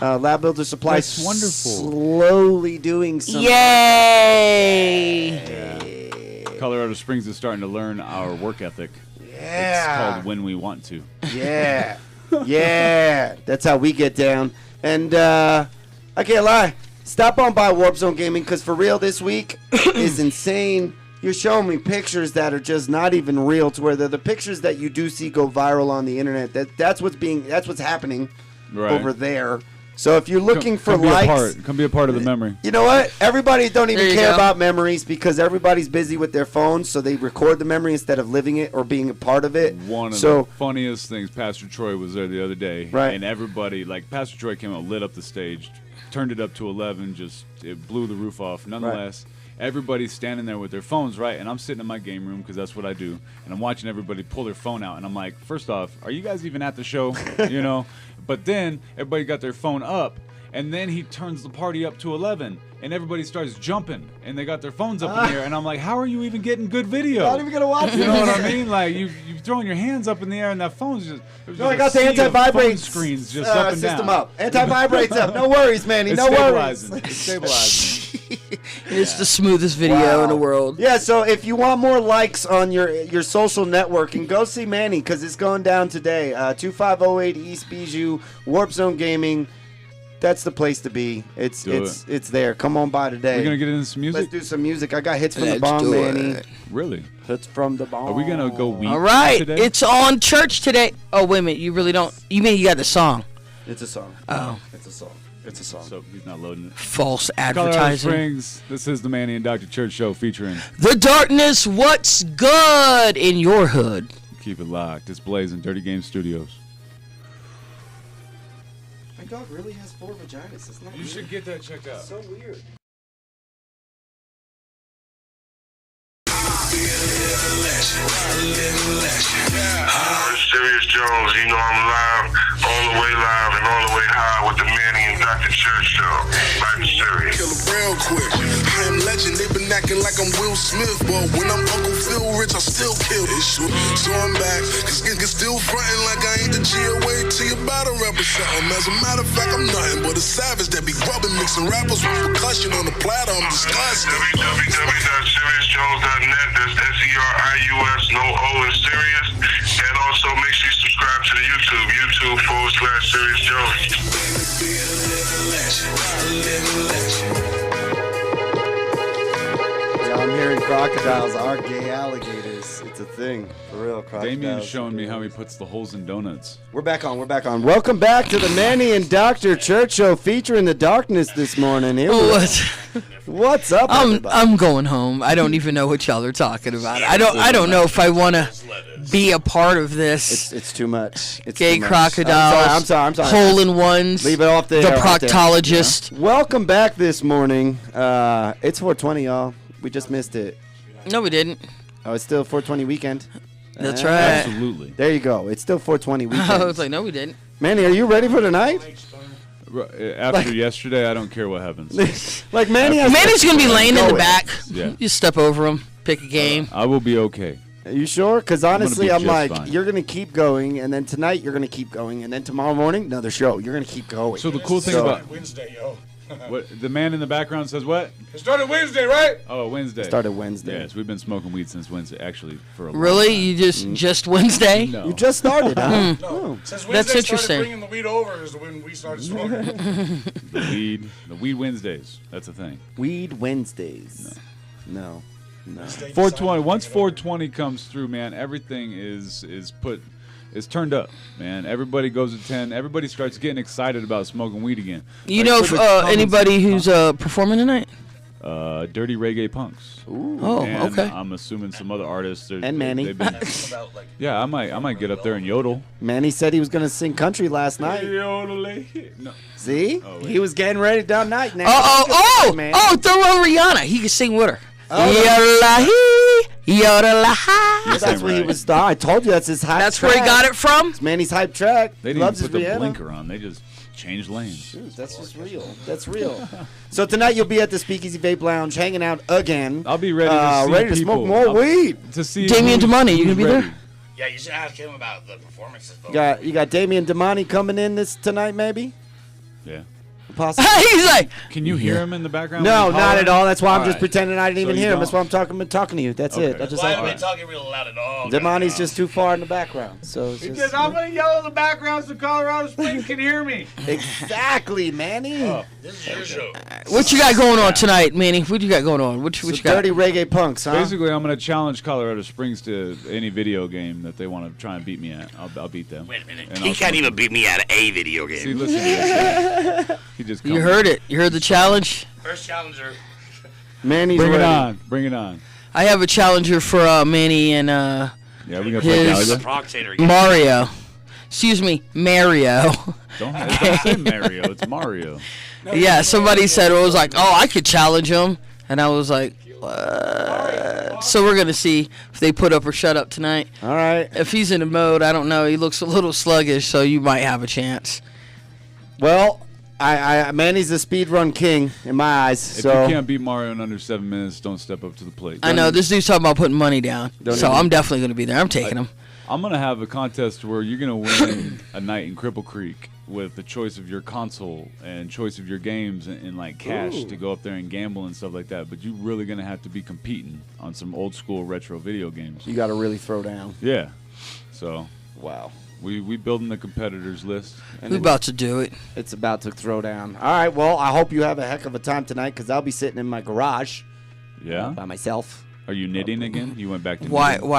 Lab Builder Supplies. That's wonderful. Slowly doing some. Yay! Colorado Springs is starting to learn our work ethic. Yeah. It's called When We Want To. Yeah. Yeah. That's how we get down. And I can't lie. Stop on by Warp Zone Gaming, because for real this week is insane. You're showing me pictures that are just not even real, to where they're the pictures that you do see go viral on the internet. That's what's happening Right. over there. So if you're looking for likes, come be a part of the memory. You know what? Everybody don't even care go. about memories because everybody's busy with their phones, so they record the memory instead of living it or being a part of it. One of the funniest things, Pastor Troy was there the other day, right? And everybody, like Pastor Troy came out, lit up the stage, turned it up to 11, just it blew the roof off. Nonetheless, everybody's standing there with their phones, right? And I'm sitting in my game room because that's what I do, and I'm watching everybody pull their phone out, and I'm like, first off, are you guys even at the show? You know? But then everybody got their phone up. And then he turns the party up to 11, and everybody starts jumping, and they got their phones up in the air. And I'm like, how are you even getting good video? I'm not even gonna watch it. You know what I mean? Like you throwing your hands up in the air, and that phone's just. No, I got the anti-vibrate screens just up and system down. up. Anti-vibrates up. No worries, Manny. It's No stabilizing. worries. It's stabilizing. It's the smoothest video in the world. Yeah, so if you want more likes on your social networking, go see Manny because it's going down today. 2508 East Bijou, Warp Zone Gaming. That's the place to be. It's there. Come on by today. We're gonna get into some music. Let's do some music. I got hits from the Let's bong, do Manny. it. Really? Hits from the bong. Are we gonna go weed All right, today? it's on church today. Oh wait a minute, you really don't. You mean you got the song? It's a song. Oh, It's a song. It's a song. So he's not loading it. false Colorado advertising. Springs. This is the Manny and Dr. Church show featuring. The darkness. What's good in your hood? Keep it locked. It's Blazing Dirty Game Studios. My dog really has 4 vaginas. It's not You weird. should get that checked out. It's so weird. Serious Jones, you know I'm live, all the way live and all the way high with the Manny and Dr. Church show. Life is serious. Kill it real quick. I am legend. They been acting like I'm Will Smith, but when I'm Uncle Phil Rich, I still kill this shit. So I'm back, cause niggas still frontin' like I ain't the GOA till you about to represent them. As a matter of fact, I'm nothing but a savage that be rubbing, mixing rappers with percussion on the platter. I'm disgusted. www.seriousjones.net. That's SERIUS, no O in serious. And also make sure you subscribe to the YouTube.com/Serious Jones. Yeah, I'm hearing crocodiles are gay alligators. It's a thing. For real, crocodiles. Damien's showing me how he puts the holes in donuts. We're back on. Welcome back to the Manny and Dr. Church show featuring the darkness this morning. Here we go. What's up, everybody? I'm going home. I don't even know what y'all are talking about. I don't know if I want to be a part of this. It's too much. It's Gay too much. crocodiles. I'm sorry. Hole in ones. Leave it off there. The right there. proctologist. Yeah. Welcome back this morning. It's 420, y'all. We just missed it. No, we didn't. Oh, it's still 420 weekend. That's right. Absolutely. There you go. It's still 420 weekend. I was like, no, we didn't. Manny, are you ready for tonight? After yesterday, I don't care what happens. Like Manny, Manny's gonna be laying in the back. Yeah. You step over him, pick a game. I will be okay. Are you sure? Because honestly, I'm just like, fine. you're gonna keep going, and then tonight you're gonna keep going, and then tomorrow morning another show. You're gonna keep going. So the cool thing about Wednesday, yo. what the man in the background says, what? It started Wednesday, right? Oh, Wednesday. Started Wednesday. Yes, we've been smoking weed since Wednesday, actually, for a long Really? time. You just Wednesday? No. You just started, huh? No. Since Wednesday That's started interesting. bringing the weed over is when we started smoking. the weed Wednesdays. That's a thing. Weed Wednesdays. No. 420. Once 420 comes through, man, everything is turned up, man. Everybody goes to 10. Everybody starts getting excited about smoking weed again. You Like, know for if, the comments- anybody who's performing tonight? Dirty Reggae Punks. Oh, And okay. I'm assuming some other artists. And Manny. they've been- yeah, I might get up there and yodel. Manny said he was gonna sing country last night. No. See? Oh, wait. He was getting ready down night now. Throw on Rihanna. He can sing with her. Yodel-a-hee, yodel-a-ha. That's where he was. I told you that's his hype. That's where he got it from? It's Manny's hype track. They He didn't loves even his put the Rihanna. blinker on. They just changed lanes. Dude, that's just real. That's real. So tonight you'll be at the Speakeasy Vape Lounge, hanging out again. I'll be ready to see to smoke people. more weed. To see Damien who's- Damani, you who's gonna be ready. there? Yeah, you should ask him about the performances. Though. You got Damian Damani coming in this tonight, maybe. Yeah. possibly? He's like, Can you hear him in the background? No, when he not hollers? at all. That's why I'm All just right. pretending I didn't even So hear you him. That's why I'm don't- talking to you. That's Okay. it. That's just Why how am I it talking real loud at all? Demani's just too far in the background. So it's Because just, I'm gonna yell in the background so Colorado Springs can hear me. exactly, Manny. This is your show. what you got going on tonight, Manny? What you got going on? What So you got? dirty reggae punks, huh? Basically, I'm gonna challenge Colorado Springs to any video game that they want to try and beat me at. I'll beat them. Wait a minute. And He I'll can't smoke even them. beat me at a video game. See, listen. To this guy. He just. You heard it. You heard the challenge. First challenger. Manny's Bring it ready. on. Bring it on. I have a challenger for Manny and Yeah, we got to play His- Galaga. Proctator again. Mario. Excuse me, Mario. Don't say Mario. It's Mario. Yeah, somebody said it was like, oh, I could challenge him, and I was like, what? So we're gonna see if they put up or shut up tonight. All right. If he's in the mode, I don't know. He looks a little sluggish, so you might have a chance. Well, Manny's the speedrun king in my eyes. If So you can't beat Mario in under 7 minutes, don't step up to the plate. I know this dude's talking about putting money down, Don't so even- I'm definitely gonna be there. I'm taking him. I'm gonna have a contest where you're gonna win a night in Cripple Creek with the choice of your console and choice of your games and like cash to go up there and gamble and stuff like that. But you're really gonna have to be competing on some old school retro video games. you got to really throw down. Yeah. So Wow. we building the competitors list. We're about to do it. It's about to throw down. All right. Well, I hope you have a heck of a time tonight because I'll be sitting in my garage Yeah. by myself. Are you knitting again? You went back to Why? knitting?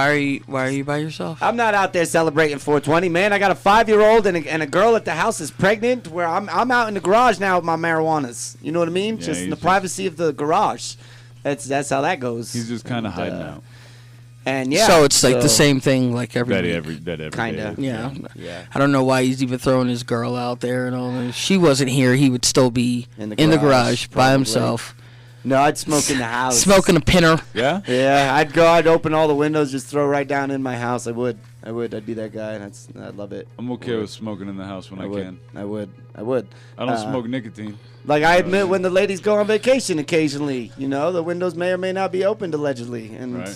Why are you by yourself? I'm not out there celebrating 420, man. I got a 5-year-old and a girl at the house is pregnant. Where I'm out in the garage now with my marijuanas. You know what I mean? Yeah, Just in he's the just- privacy of the garage. That's how that goes. He's just kind of And, hiding out. And yeah. So it's like the same thing, like every. That every Kinda. day. Yeah. Yeah. I don't know why he's even throwing his girl out there and all that. If she wasn't here, he would still be In in the the garage, garage by probably. himself, No, I'd smoke in the house. smoking a pinner. Yeah. Yeah, I'd open all the windows, just throw right down in my house. I would. I'd be that guy. I'd love it. I'm okay with smoking in the house when I would. can. I would. I would. I don't smoke nicotine. Like I admit, when the ladies go on vacation, occasionally, the windows may or may not be opened allegedly, and Right.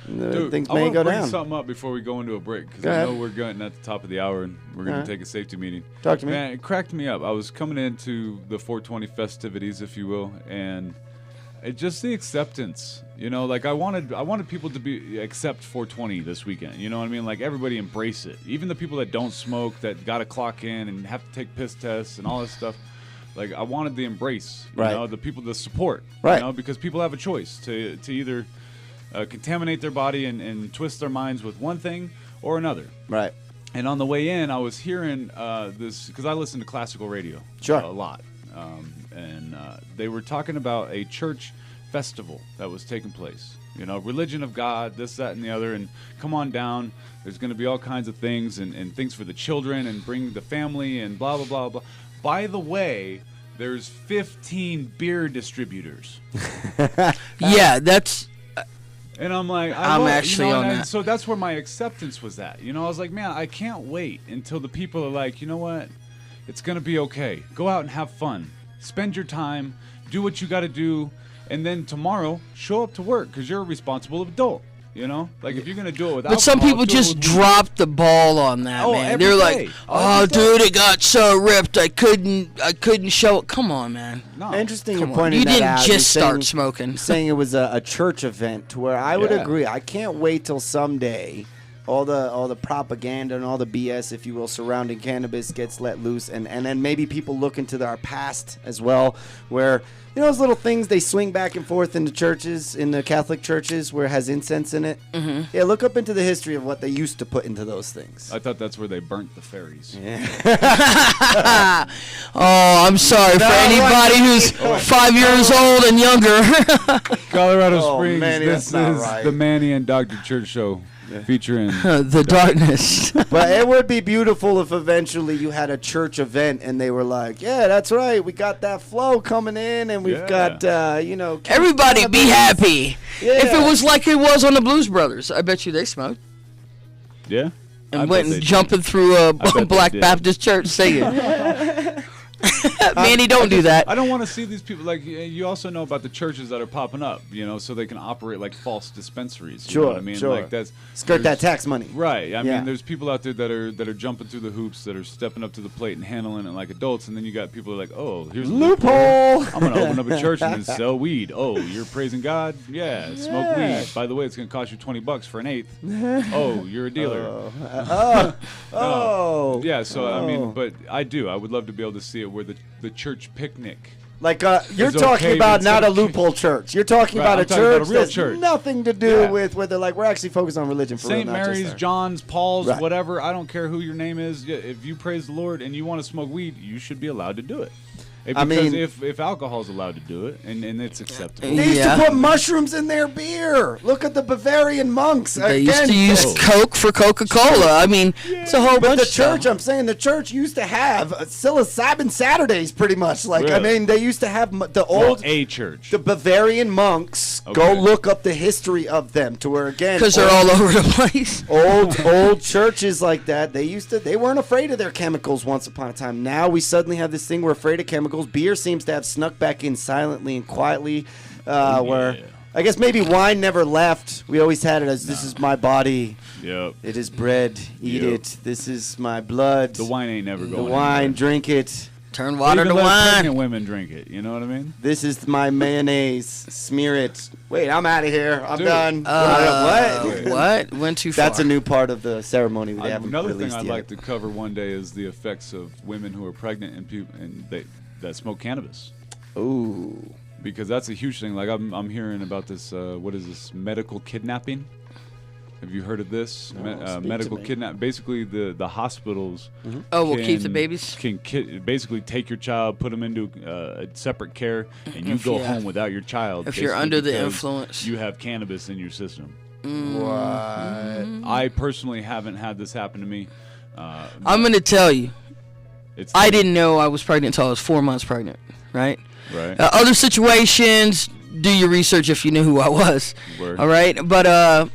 things Dude, I may want go to bring down. something up before we go into a break because Go I ahead. know we're getting at the top of the hour and we're going Alright. to take a safety meeting. Talk to me. Man, it cracked me up. I was coming into the 420 festivities, if you will, and it just the acceptance. Like I wanted people to be accept 420 this weekend. You know what I mean? Like everybody embrace it. Even the people that don't smoke, that got to clock in and have to take piss tests and all this stuff. Like I wanted the embrace. Right. The people, the support. Right. Because people have a choice to either contaminate their body and twist their minds with one thing or another. Right. And on the way in, I was hearing this because I listen to classical radio Sure. a lot, and they were talking about a church festival that was taking place. Religion of God, this, that, and the other, and come on down. There's going to be all kinds of things and things for the children and bring the family and blah blah blah blah. By the way, there's 15 beer distributors. Yeah, that's. And I'm like, I'm actually on and that. So that's where my acceptance was at. I was like, man, I can't wait until the people are like, you know what? It's going to be okay. Go out and have fun. Spend your time. Do what you got to do. And then tomorrow, show up to work because you're a responsible adult. Like if you're going to do it with But some alcohol, people do it just with- drop the ball on that, Oh, man. every They're day. like, All "Oh, the time." dude, it got so ripped, I couldn't show it." Come on, man. No. Interesting. Come You're on. pointing You that didn't out. just You're start saying- smoking. You're saying it was a church event to where I would Yeah. agree. I can't wait till someday all the propaganda and all the BS, if you will, surrounding cannabis gets let loose, and then maybe people look into our past as well, where those little things they swing back and forth in the churches, in the Catholic churches, where it has incense in it. Mm-hmm. Yeah, look up into the history of what they used to put into those things. I thought that's where they burnt the fairies. Oh, I'm sorry for anybody who's 5 years old and younger. Colorado Oh, Springs, Manny, this that's not is right. the Manny and Dr. Church show featuring... The darkness. But it would be beautiful if eventually you had a church event and they were like, yeah, that's right, we got that flow coming in and we've Yeah. got, Everybody be happy. Yeah. If it was like it was on the Blues Brothers, I bet you they smoked Yeah? I and bet went they and did. jumping through a bet they Black did. Baptist church singing. Manny, don't do that. I don't want to see these people. Like, you also know about the churches that are popping up, so they can operate like false dispensaries. You know what I mean? Sure. Like skirt that tax money. Right. I mean, there's people out there that are jumping through the hoops, that are stepping up to the plate and handling it like adults, and then you got people that are like, oh, here's a loophole. I'm gonna open up a church and sell weed. Oh, you're praising God? Yeah, smoke weed. By the way, it's gonna cost you $20 for an eighth. Oh, you're a dealer. Yeah. So I mean, but I would love to be able to see it where the church picnic. Like you're talking about not a loophole church. You're talking about a church about a real that's church. Nothing to do with where they're like, we're actually focused on religion for St. real. St. Mary's, John's, Paul's, Right. whatever. I don't care who your name is. If you praise the Lord and you want to smoke weed, you should be allowed to do it. Because if alcohol's allowed to do it and it's acceptable. They used to put mushrooms in their beer. Look at the Bavarian monks. They used to use Coke for Coca-Cola. I mean, it's a whole bunch the of stuff. church, I'm saying the church used to have psilocybin Saturdays pretty much. Like, I mean, they used to have a church. The Bavarian monks, go look up the history of them to where, again. Because they're all over the place. Old churches like that, they weren't afraid of their chemicals once upon a time. Now we suddenly have this thing, we're afraid of chemicals. Beer seems to have snuck back in silently and quietly, where I guess maybe wine never left. We always had it as, this is my body. Yep. It is bread. Eat it. This is my blood. The wine ain't never going. The wine, anywhere. drink it. Turn water to let wine. Pregnant women drink it. You know what I mean? This is my mayonnaise. Smear it. Wait, I'm out of here. I'm Dude. done. What? Went too far. That's a new part of the ceremony we haven't Another thing released I'd yet. like to cover one day is the effects of women who are pregnant and that smoke cannabis. Ooh. Because that's a huge thing. Like I'm hearing about this. What is this? Medical kidnapping. Have you heard of this? Medical kidnap. Basically, the hospitals. Mm-hmm. We'll keep the babies. Can basically take your child, put them into a separate care, and you go home without your child. If you're under the influence, you have cannabis in your system. What? I personally haven't had this happen to me. I'm going to tell you. I didn't know I was pregnant until I was 4 months pregnant. Right. Right. Other situations, do your research if you knew who I was. Word. All right. But I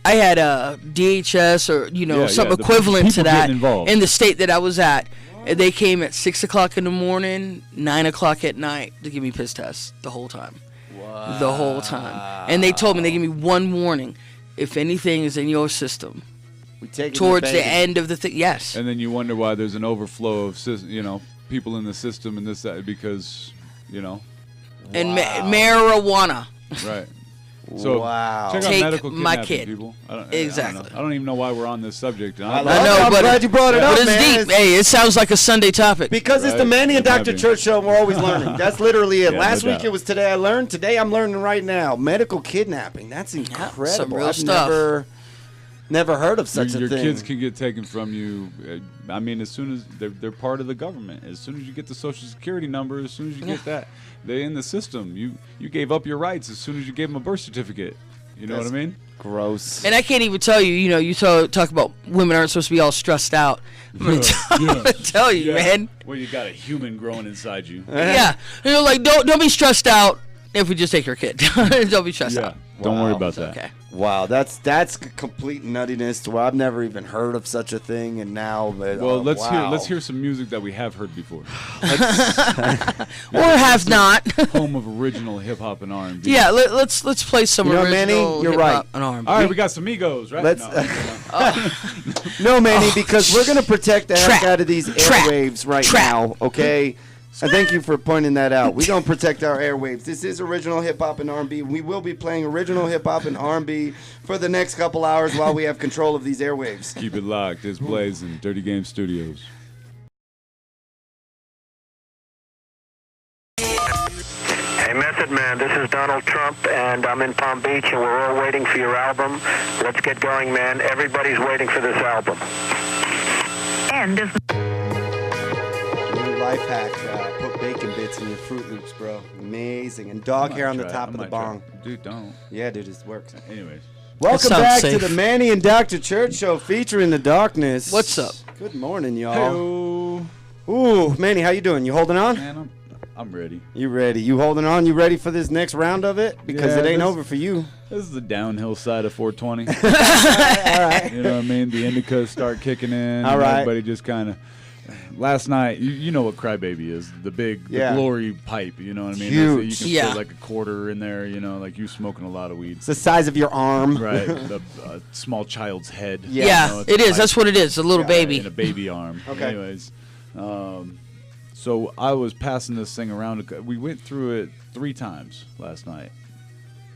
had a DHS or some equivalent to that in the state that I was at. And they came at 6 o'clock in the morning, 9 o'clock at night to give me piss tests the whole time. Wow. The whole time. And they told me, they gave me one warning: if anything is in your system, towards the end of the thing, yes. And then you wonder why there's an overflow of people in the system and that because and marijuana. Right. So check out Take medical my kidnapping, kid. people. Exactly. I don't even know why we're on this subject. I know, but glad you brought it up, it's man. deep. Hey, it sounds like a Sunday topic. Because it's the Manny and Dr. Church show, and we're always learning. That's literally it. Yeah, Last no week doubt. it was Today I Learned. Today I'm learning right now. Medical kidnapping. That's incredible. some real I've stuff. never heard of such your a thing. kids can get taken from you. I mean, as soon as they're part of the government, as soon as you get the Social Security number, as soon as you get that, they're in the system. You gave up your rights as soon as you gave them a birth certificate. You know what I mean? Gross. And I can't even tell you, you talk about women aren't supposed to be all stressed out. I'm gonna tell you, man. Well, you got a human growing inside you. Yeah. Like, don't be stressed out if we just take your kid. Don't be stressed out. Don't worry about that. Okay. Wow, that's complete nuttiness to where I've never even heard of such a thing, and now. Well, let's hear some music that we have heard before. Or have not. Home of original hip hop and R&B. Yeah, let's play some original Manny, you're hip-hop right. and R&B. All right, we got some Migos, right? Let's. No, Manny, because we're gonna protect the heck out of these airwaves right now. Okay. And thank you for pointing that out. We don't protect our airwaves. This is original hip hop and R&B. We will be playing original hip hop and R&B for the next couple hours while we have control of these airwaves. Keep it locked. It's blazing. Dirty Game Studios. Hey, Method Man, this is Donald Trump, and I'm in Palm Beach, and we're all waiting for your album. Let's get going, man. Everybody's waiting for this album. End of New life hack, put bacon bits in your Fruit Loops, bro. Amazing. And dog hair on the top of the bong. Dude, don't. Yeah, dude, it works. Anyways. Welcome sounds back safe. to the Manny and Dr. Church show featuring the darkness. What's up? Good morning, y'all. Hey-o. Ooh, Manny, how you doing? You holding on? Man, I'm ready. You ready? You holding on? You ready for this next round of it? Because Yeah, it ain't this- over for you. This is the downhill side of 420. All right. You know what I mean? The indicas start kicking in. All and right. Everybody just kind of Last night, you know what Crybaby is, the glory pipe, you know what I mean? Huge. You can fit like a quarter in there, you know, like you smoking a lot of weed. It's the size of your arm. Right, the small child's head. Yeah, you know, it is. That's what it is, a little baby. In a baby arm. Okay. Anyways, so I was passing this thing around. We went through it 3 times last night.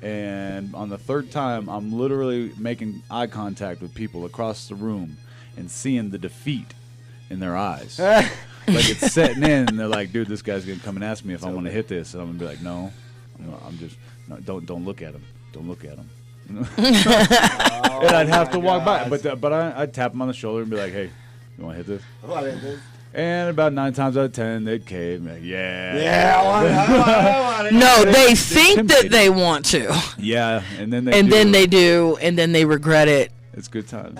And on the 3rd time, I'm literally making eye contact with people across the room and seeing the defeat in their eyes. Like it's setting in, and they're like, dude, this guy's going to come and ask me if I want to hit this. And I'm going to be like, no, I'm just, no, don't look at him. Don't look at him. And I'd have to walk by. But I'd tap him on the shoulder and be like, hey, you want to hit this? I want to hit this. And about 9 times out of 10, they'd cave. Like, yeah, I want it. No, they think that they want to. Yeah, and then they do, and then they regret it. It's good time.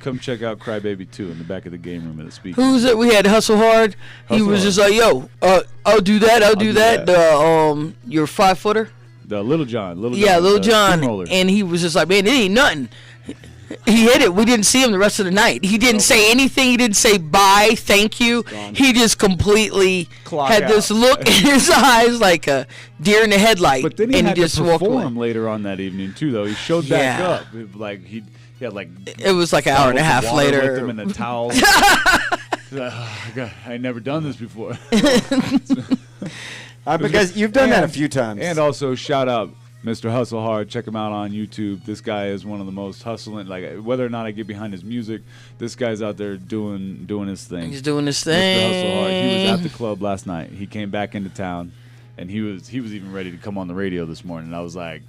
Come check out Crybaby 2 in the back of the game room at the speaker. Who's it? We had Hustle Hard. He was just like, yo, I'll do that. I'll do that. Your 5-footer. The Little John. Little John. And he was just like, man, it ain't nothing. He hit it. We didn't see him the rest of the night. He didn't say anything. He didn't say bye, thank you. He just completely had this look in his eyes like a deer in the headlight. But then he and had he just to walked perform away. later on that evening too, though. He showed back up. Like he had like. It was like an hour and a half later. With him in a towel. God, I ain't never done this before. Because you've done that a few times. And also shout out Mr. Hustle Hard. Check him out on YouTube. This guy is one of the most hustling. Like whether or not I get behind his music, this guy's out there doing his thing. He's doing his thing. Mr. Hustle Hard. He was at the club last night. He came back into town, and he was even ready to come on the radio this morning. And I was like,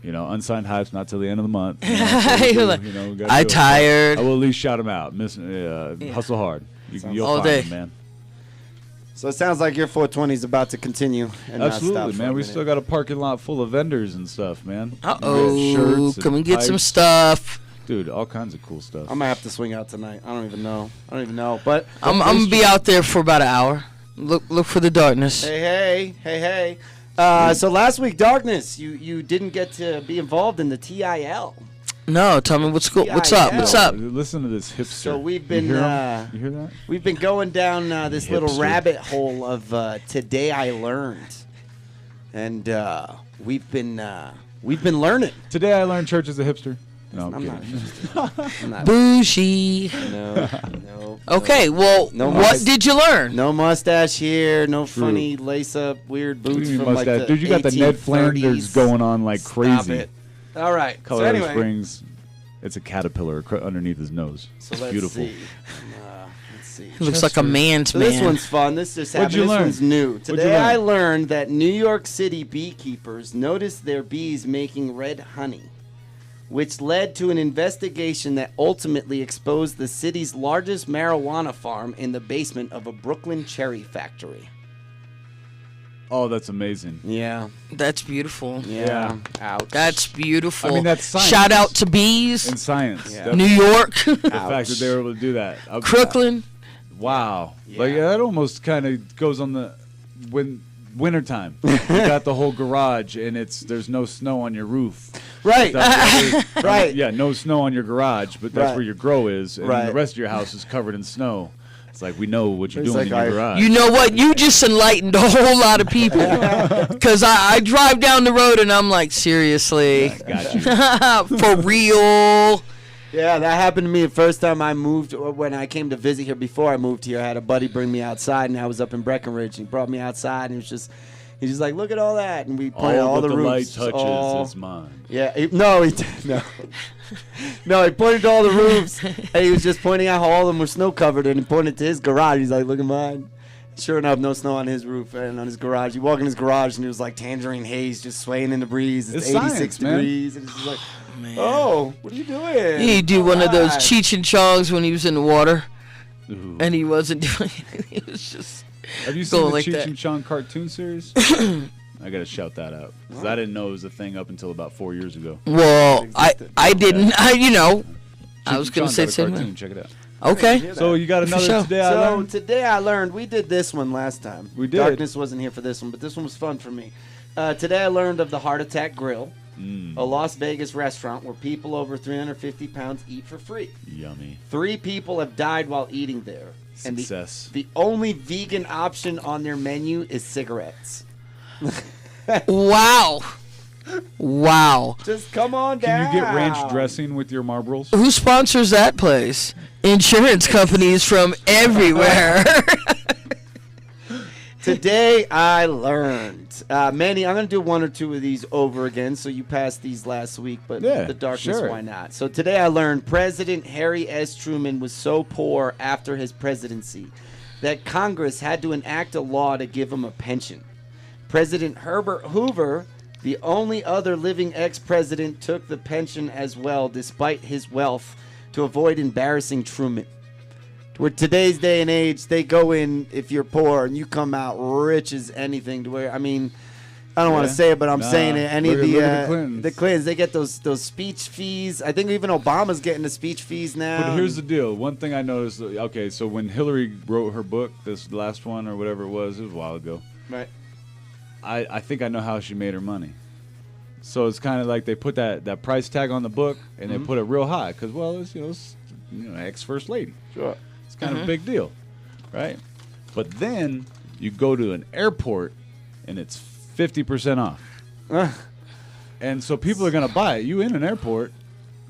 you know, unsigned hypes not till the end of the month. I tired. I will at least shout him out. Hustle Hard. You'll all find day. him, man. So it sounds like your 420 is about to continue. And Absolutely, not stop man. We still got a parking lot full of vendors and stuff, man. Shirts, come and get some stuff. Dude, all kinds of cool stuff. I might have to swing out tonight. I don't even know. But I'm gonna be out there for about an hour. Look for the darkness. Hey. So last week, Darkness, you didn't get to be involved in the TIL. No, tell me what's up. What's up? Listen to this hipster. So we've been you hear that? We've been going down this little rabbit hole of Today I Learned, and we've been learning. Today I learned church is a hipster. No, I'm not. Bougie. No. Okay, well, what did you learn? No mustache here, no funny lace-up weird boots from like the Dude, you got the Ned Flanders going on like crazy. Stop it. All right. Colorado so anyway. Springs. It's a caterpillar underneath his nose. So it's let's beautiful. See. Let's see. He looks like a man's man. This one's fun. This just happened. This one's new. Today I learned that New York City beekeepers noticed their bees making red honey, which led to an investigation that ultimately exposed the city's largest marijuana farm in the basement of a Brooklyn cherry factory. Oh, that's amazing. Yeah. That's beautiful. Yeah. Ouch. That's beautiful. I mean, that's science. Shout out to bees. In science. Yeah. New York. The fact that they were able to do that. Crooklyn. Wow. Yeah. Like that almost kind of goes on the wintertime. You got the whole garage and there's no snow on your roof. Right. Right. Yeah, no snow on your garage, but that's where your grow is, and the rest of your house is covered in snow. It's like we know what you're doing in your garage. You know what? You just enlightened a whole lot of people. Because I drive down the road and I'm like, seriously? Got you. For real? Yeah, that happened to me the first time I moved. When I came to visit here before I moved here, I had a buddy bring me outside, and I was up in Breckenridge. And he brought me outside, and he's just like, look at all that. And we pointed all the roofs. All the light touches is mine. Yeah, he did. No, he pointed to all the roofs, and he was just pointing out how all of them were snow covered, and he pointed to his garage. He's like, look at mine. Sure enough, no snow on his roof and on his garage. You walk in his garage, and it was like tangerine haze just swaying in the breeze. It's 86 science, degrees. And it's just like, oh, what are you doing? He'd do one of those Cheech and Chongs when he was in the water, and he wasn't doing it. He was just Have you seen the like Cheech and Chong cartoon series? I gotta shout that out because I didn't know it was a thing up until about 4 years ago. Well, I didn't. I was gonna say cartoon. Check it out. Okay. So you got another Today I Learned? Today I learned. We did this one last time. We did. Darkness wasn't here for this one, but this one was fun for me. Today I learned of the Heart Attack Grill, a Las Vegas restaurant where people over 350 pounds eat for free. Yummy. 3 people have died while eating there. Success. And the only vegan option on their menu is cigarettes. Wow. Wow. Just come on down. Can you get ranch dressing with your Marlboros? Who sponsors that place? Insurance companies from everywhere. Today I learned. Manny, I'm going to do one or two of these over again, so you passed these last week, but the darkness, why not? So today I learned President Harry S. Truman was so poor after his presidency that Congress had to enact a law to give him a pension. President Herbert Hoover, the only other living ex-president, took the pension as well, despite his wealth, to avoid embarrassing Truman. Where today's day and age, they go in if you're poor and you come out rich as anything. To where, I mean, I don't want to say it, but I'm saying it. Any of the Clintons, they get those speech fees. I think even Obama's getting the speech fees now. But here's the deal. One thing I noticed. Okay, so when Hillary wrote her book, this last one or whatever it was a while ago. Right. I think I know how she made her money. So it's kind of like they put that price tag on the book and they put it real high because, well, it's ex-first lady. Sure. It's kind of a big deal, right? But then you go to an airport and it's 50% off. And so people are going to buy it. You in an airport,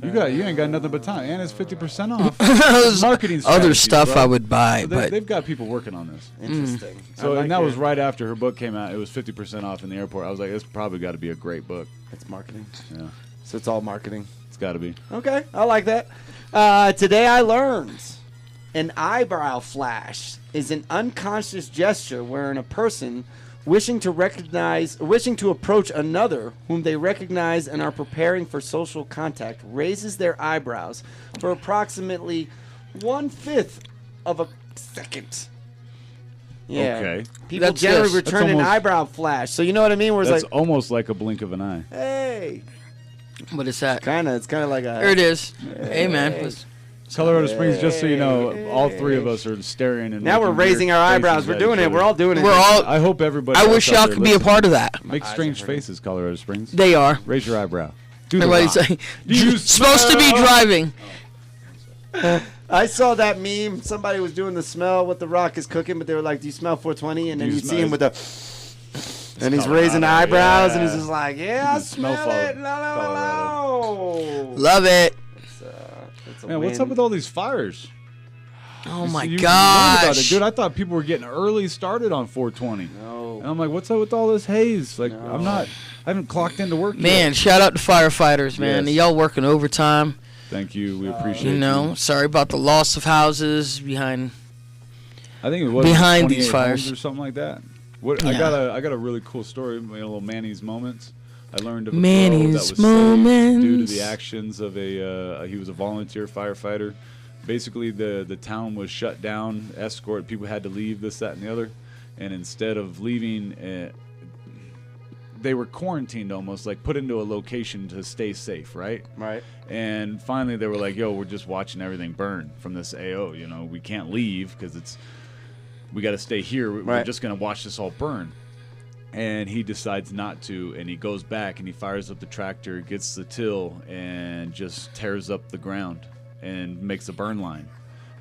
you ain't got nothing but time. And it's 50% off. Marketing other stuff, bro. I would buy. So but they've got people working on this. Interesting. So and that was right after her book came out. It was 50% off in the airport. I was like, it's probably got to be a great book. It's marketing. Yeah. So it's all marketing. It's got to be. Okay, I like that. Today I learned an eyebrow flash is an unconscious gesture wherein a person wishing to approach another whom they recognize and are preparing for social contact raises their eyebrows for approximately 1/5 of a second. Yeah. Okay. People generally return an eyebrow flash. So you know what I mean? Where it's That's like almost like a blink of an eye. Hey. What is that? It's kind of like a. There it is. Hey man. Colorado Springs, just so you know, all three of us are staring and now we're raising our eyebrows. We're doing it. We're all doing it. I hope everybody. I wish y'all could be a part of that. Make strange faces, Colorado Springs. They are. Raise your eyebrow. Do Everybody's saying, you're supposed to be driving. I saw that meme. Somebody was doing the smell what the Rock is cooking, but they were like, "Do you smell 420?" And then you see him with the, and he's raising eyebrows, and he's just like, "Yeah, I smell it." Love it. Man, what's up with all these fires? Oh my gosh, dude! I thought people were getting early started on 420. No, and I'm like, what's up with all this haze? Like, no. I haven't clocked into work Man, yet. Shout out to firefighters, man. Yes. Y'all working overtime. Thank you. We appreciate it. You know, sorry about the loss of houses behind. I think it was behind these fires or something like that. Yeah. I got a really cool story. A little Manny's moments. I learned of a Manny's that was moments due to the actions of he was a volunteer firefighter. Basically, the town was shut down. Escort people had to leave. This, that, and the other. And instead of leaving, they were quarantined almost, like put into a location to stay safe, right? Right. And finally, they were like, "Yo, we're just watching everything burn from this AO. You know, we can't leave because we got to stay here. We're just gonna watch this all burn." And he decides not to, and he goes back and he fires up the tractor, gets the till, and just tears up the ground and makes a burn line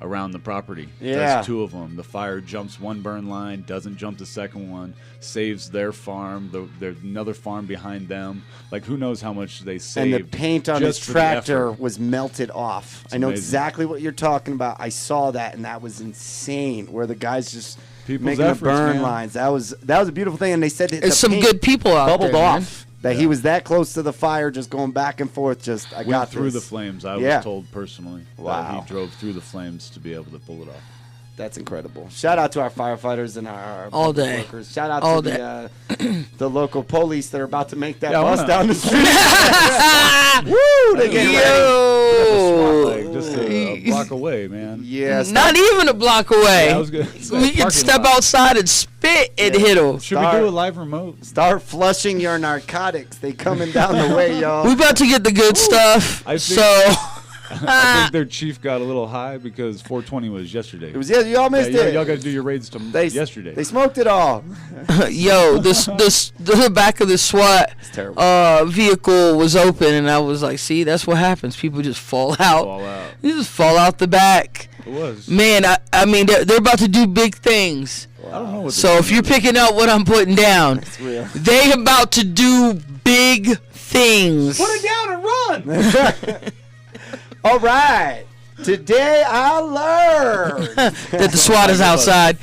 around the property. Yeah. Does two of them. The fire jumps one burn line, doesn't jump the second one, saves their farm. There's another farm behind them. Like, who knows how much they saved. And the paint on his tractor was melted off. I know exactly what you're talking about. I saw that, and that was insane, where the guys just... making the burn lines. That was a beautiful thing, and they said that there's some good people out bubbled there, off. That he was that close to the fire, just going back and forth. Just went through the flames. I was told personally. Wow. He drove through the flames to be able to pull it off. That's incredible. Shout out to our firefighters and our all day workers. Shout out to the local police that are about to make that bus down the street. Woo! They get ready. Just a block away, man. Yes. Not even a block away. Yeah, I was good. We can step outside and spit and hit them. Should we do a live remote? Start flushing your narcotics. They coming down the way, y'all. We about to get the good stuff. I think their chief got a little high because 420 was yesterday. It was y'all missed it. Y'all got to do your raids yesterday. They smoked it all. Yo, the back of the SWAT vehicle was open, and I was like, see, that's what happens. People just fall out. You just fall out the back. It was. Man, I mean, they're about to do big things. Wow. I don't know what. So if you're picking up what I'm putting down, they about to do big things. Put it down and run. All right. Today I learned that the SWAT is outside.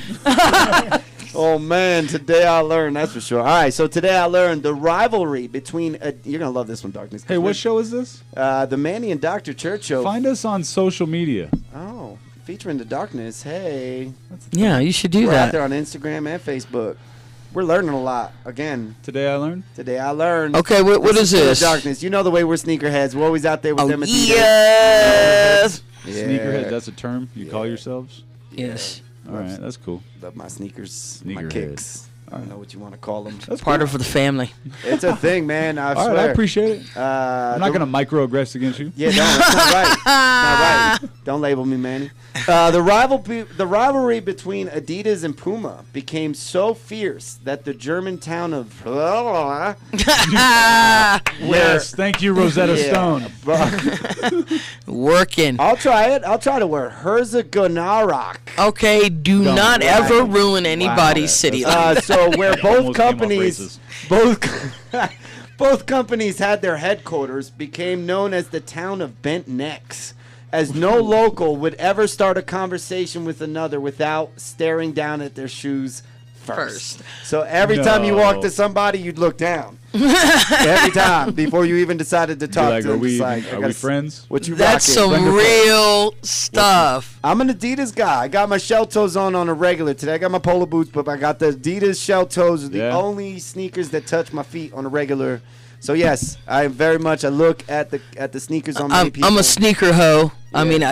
Oh, man, today I learned, that's for sure. All right, so today I learned the rivalry between, you're going to love this one, Darkness. Hey, what show is this? The Manny and Dr. Church show. Find us on social media. Oh, featuring the Darkness, hey. Yeah, you should do We're that. out there on Instagram and Facebook. We're learning a lot. Again. Today I learned? Today I learned. Okay, what is this? Darkness. You know the way we're sneakerheads. We're always out there with them at the yes! Yeah. Sneakerhead, that's a term you call yourselves? Yes. All right, that's cool. Love my sneakers, my Sneakerhead. kicks. I don't know what you want to call them. That's part of the family. It's a thing, man. I All swear. right, I appreciate it. I'm not going to microaggress against you. Yeah, no, it's not right. It's not right. Don't label me, Manny. The rivalry between Adidas and Puma became so fierce that the German town of Yes, thank you, Rosetta Stone. Working. I'll try it. I'll try to wear Herzegovina. Okay, do not ever ruin anybody's city. So where both Almost both companies had their headquarters became known as the town of bent necks, as no local would ever start a conversation with another without staring down at their shoes first. So every time you walk to somebody, you'd look down. Every time before you even decided to talk to them. Are we friends? What you That's rocking? some real stuff. I'm an Adidas guy. I got my shell toes on a regular today. I got my polo boots, but I got the Adidas shell toes. Are the only sneakers that touch my feet on a regular. So yes, I very much. I look at the sneakers on many people. I'm a sneaker hoe. Yeah. I mean,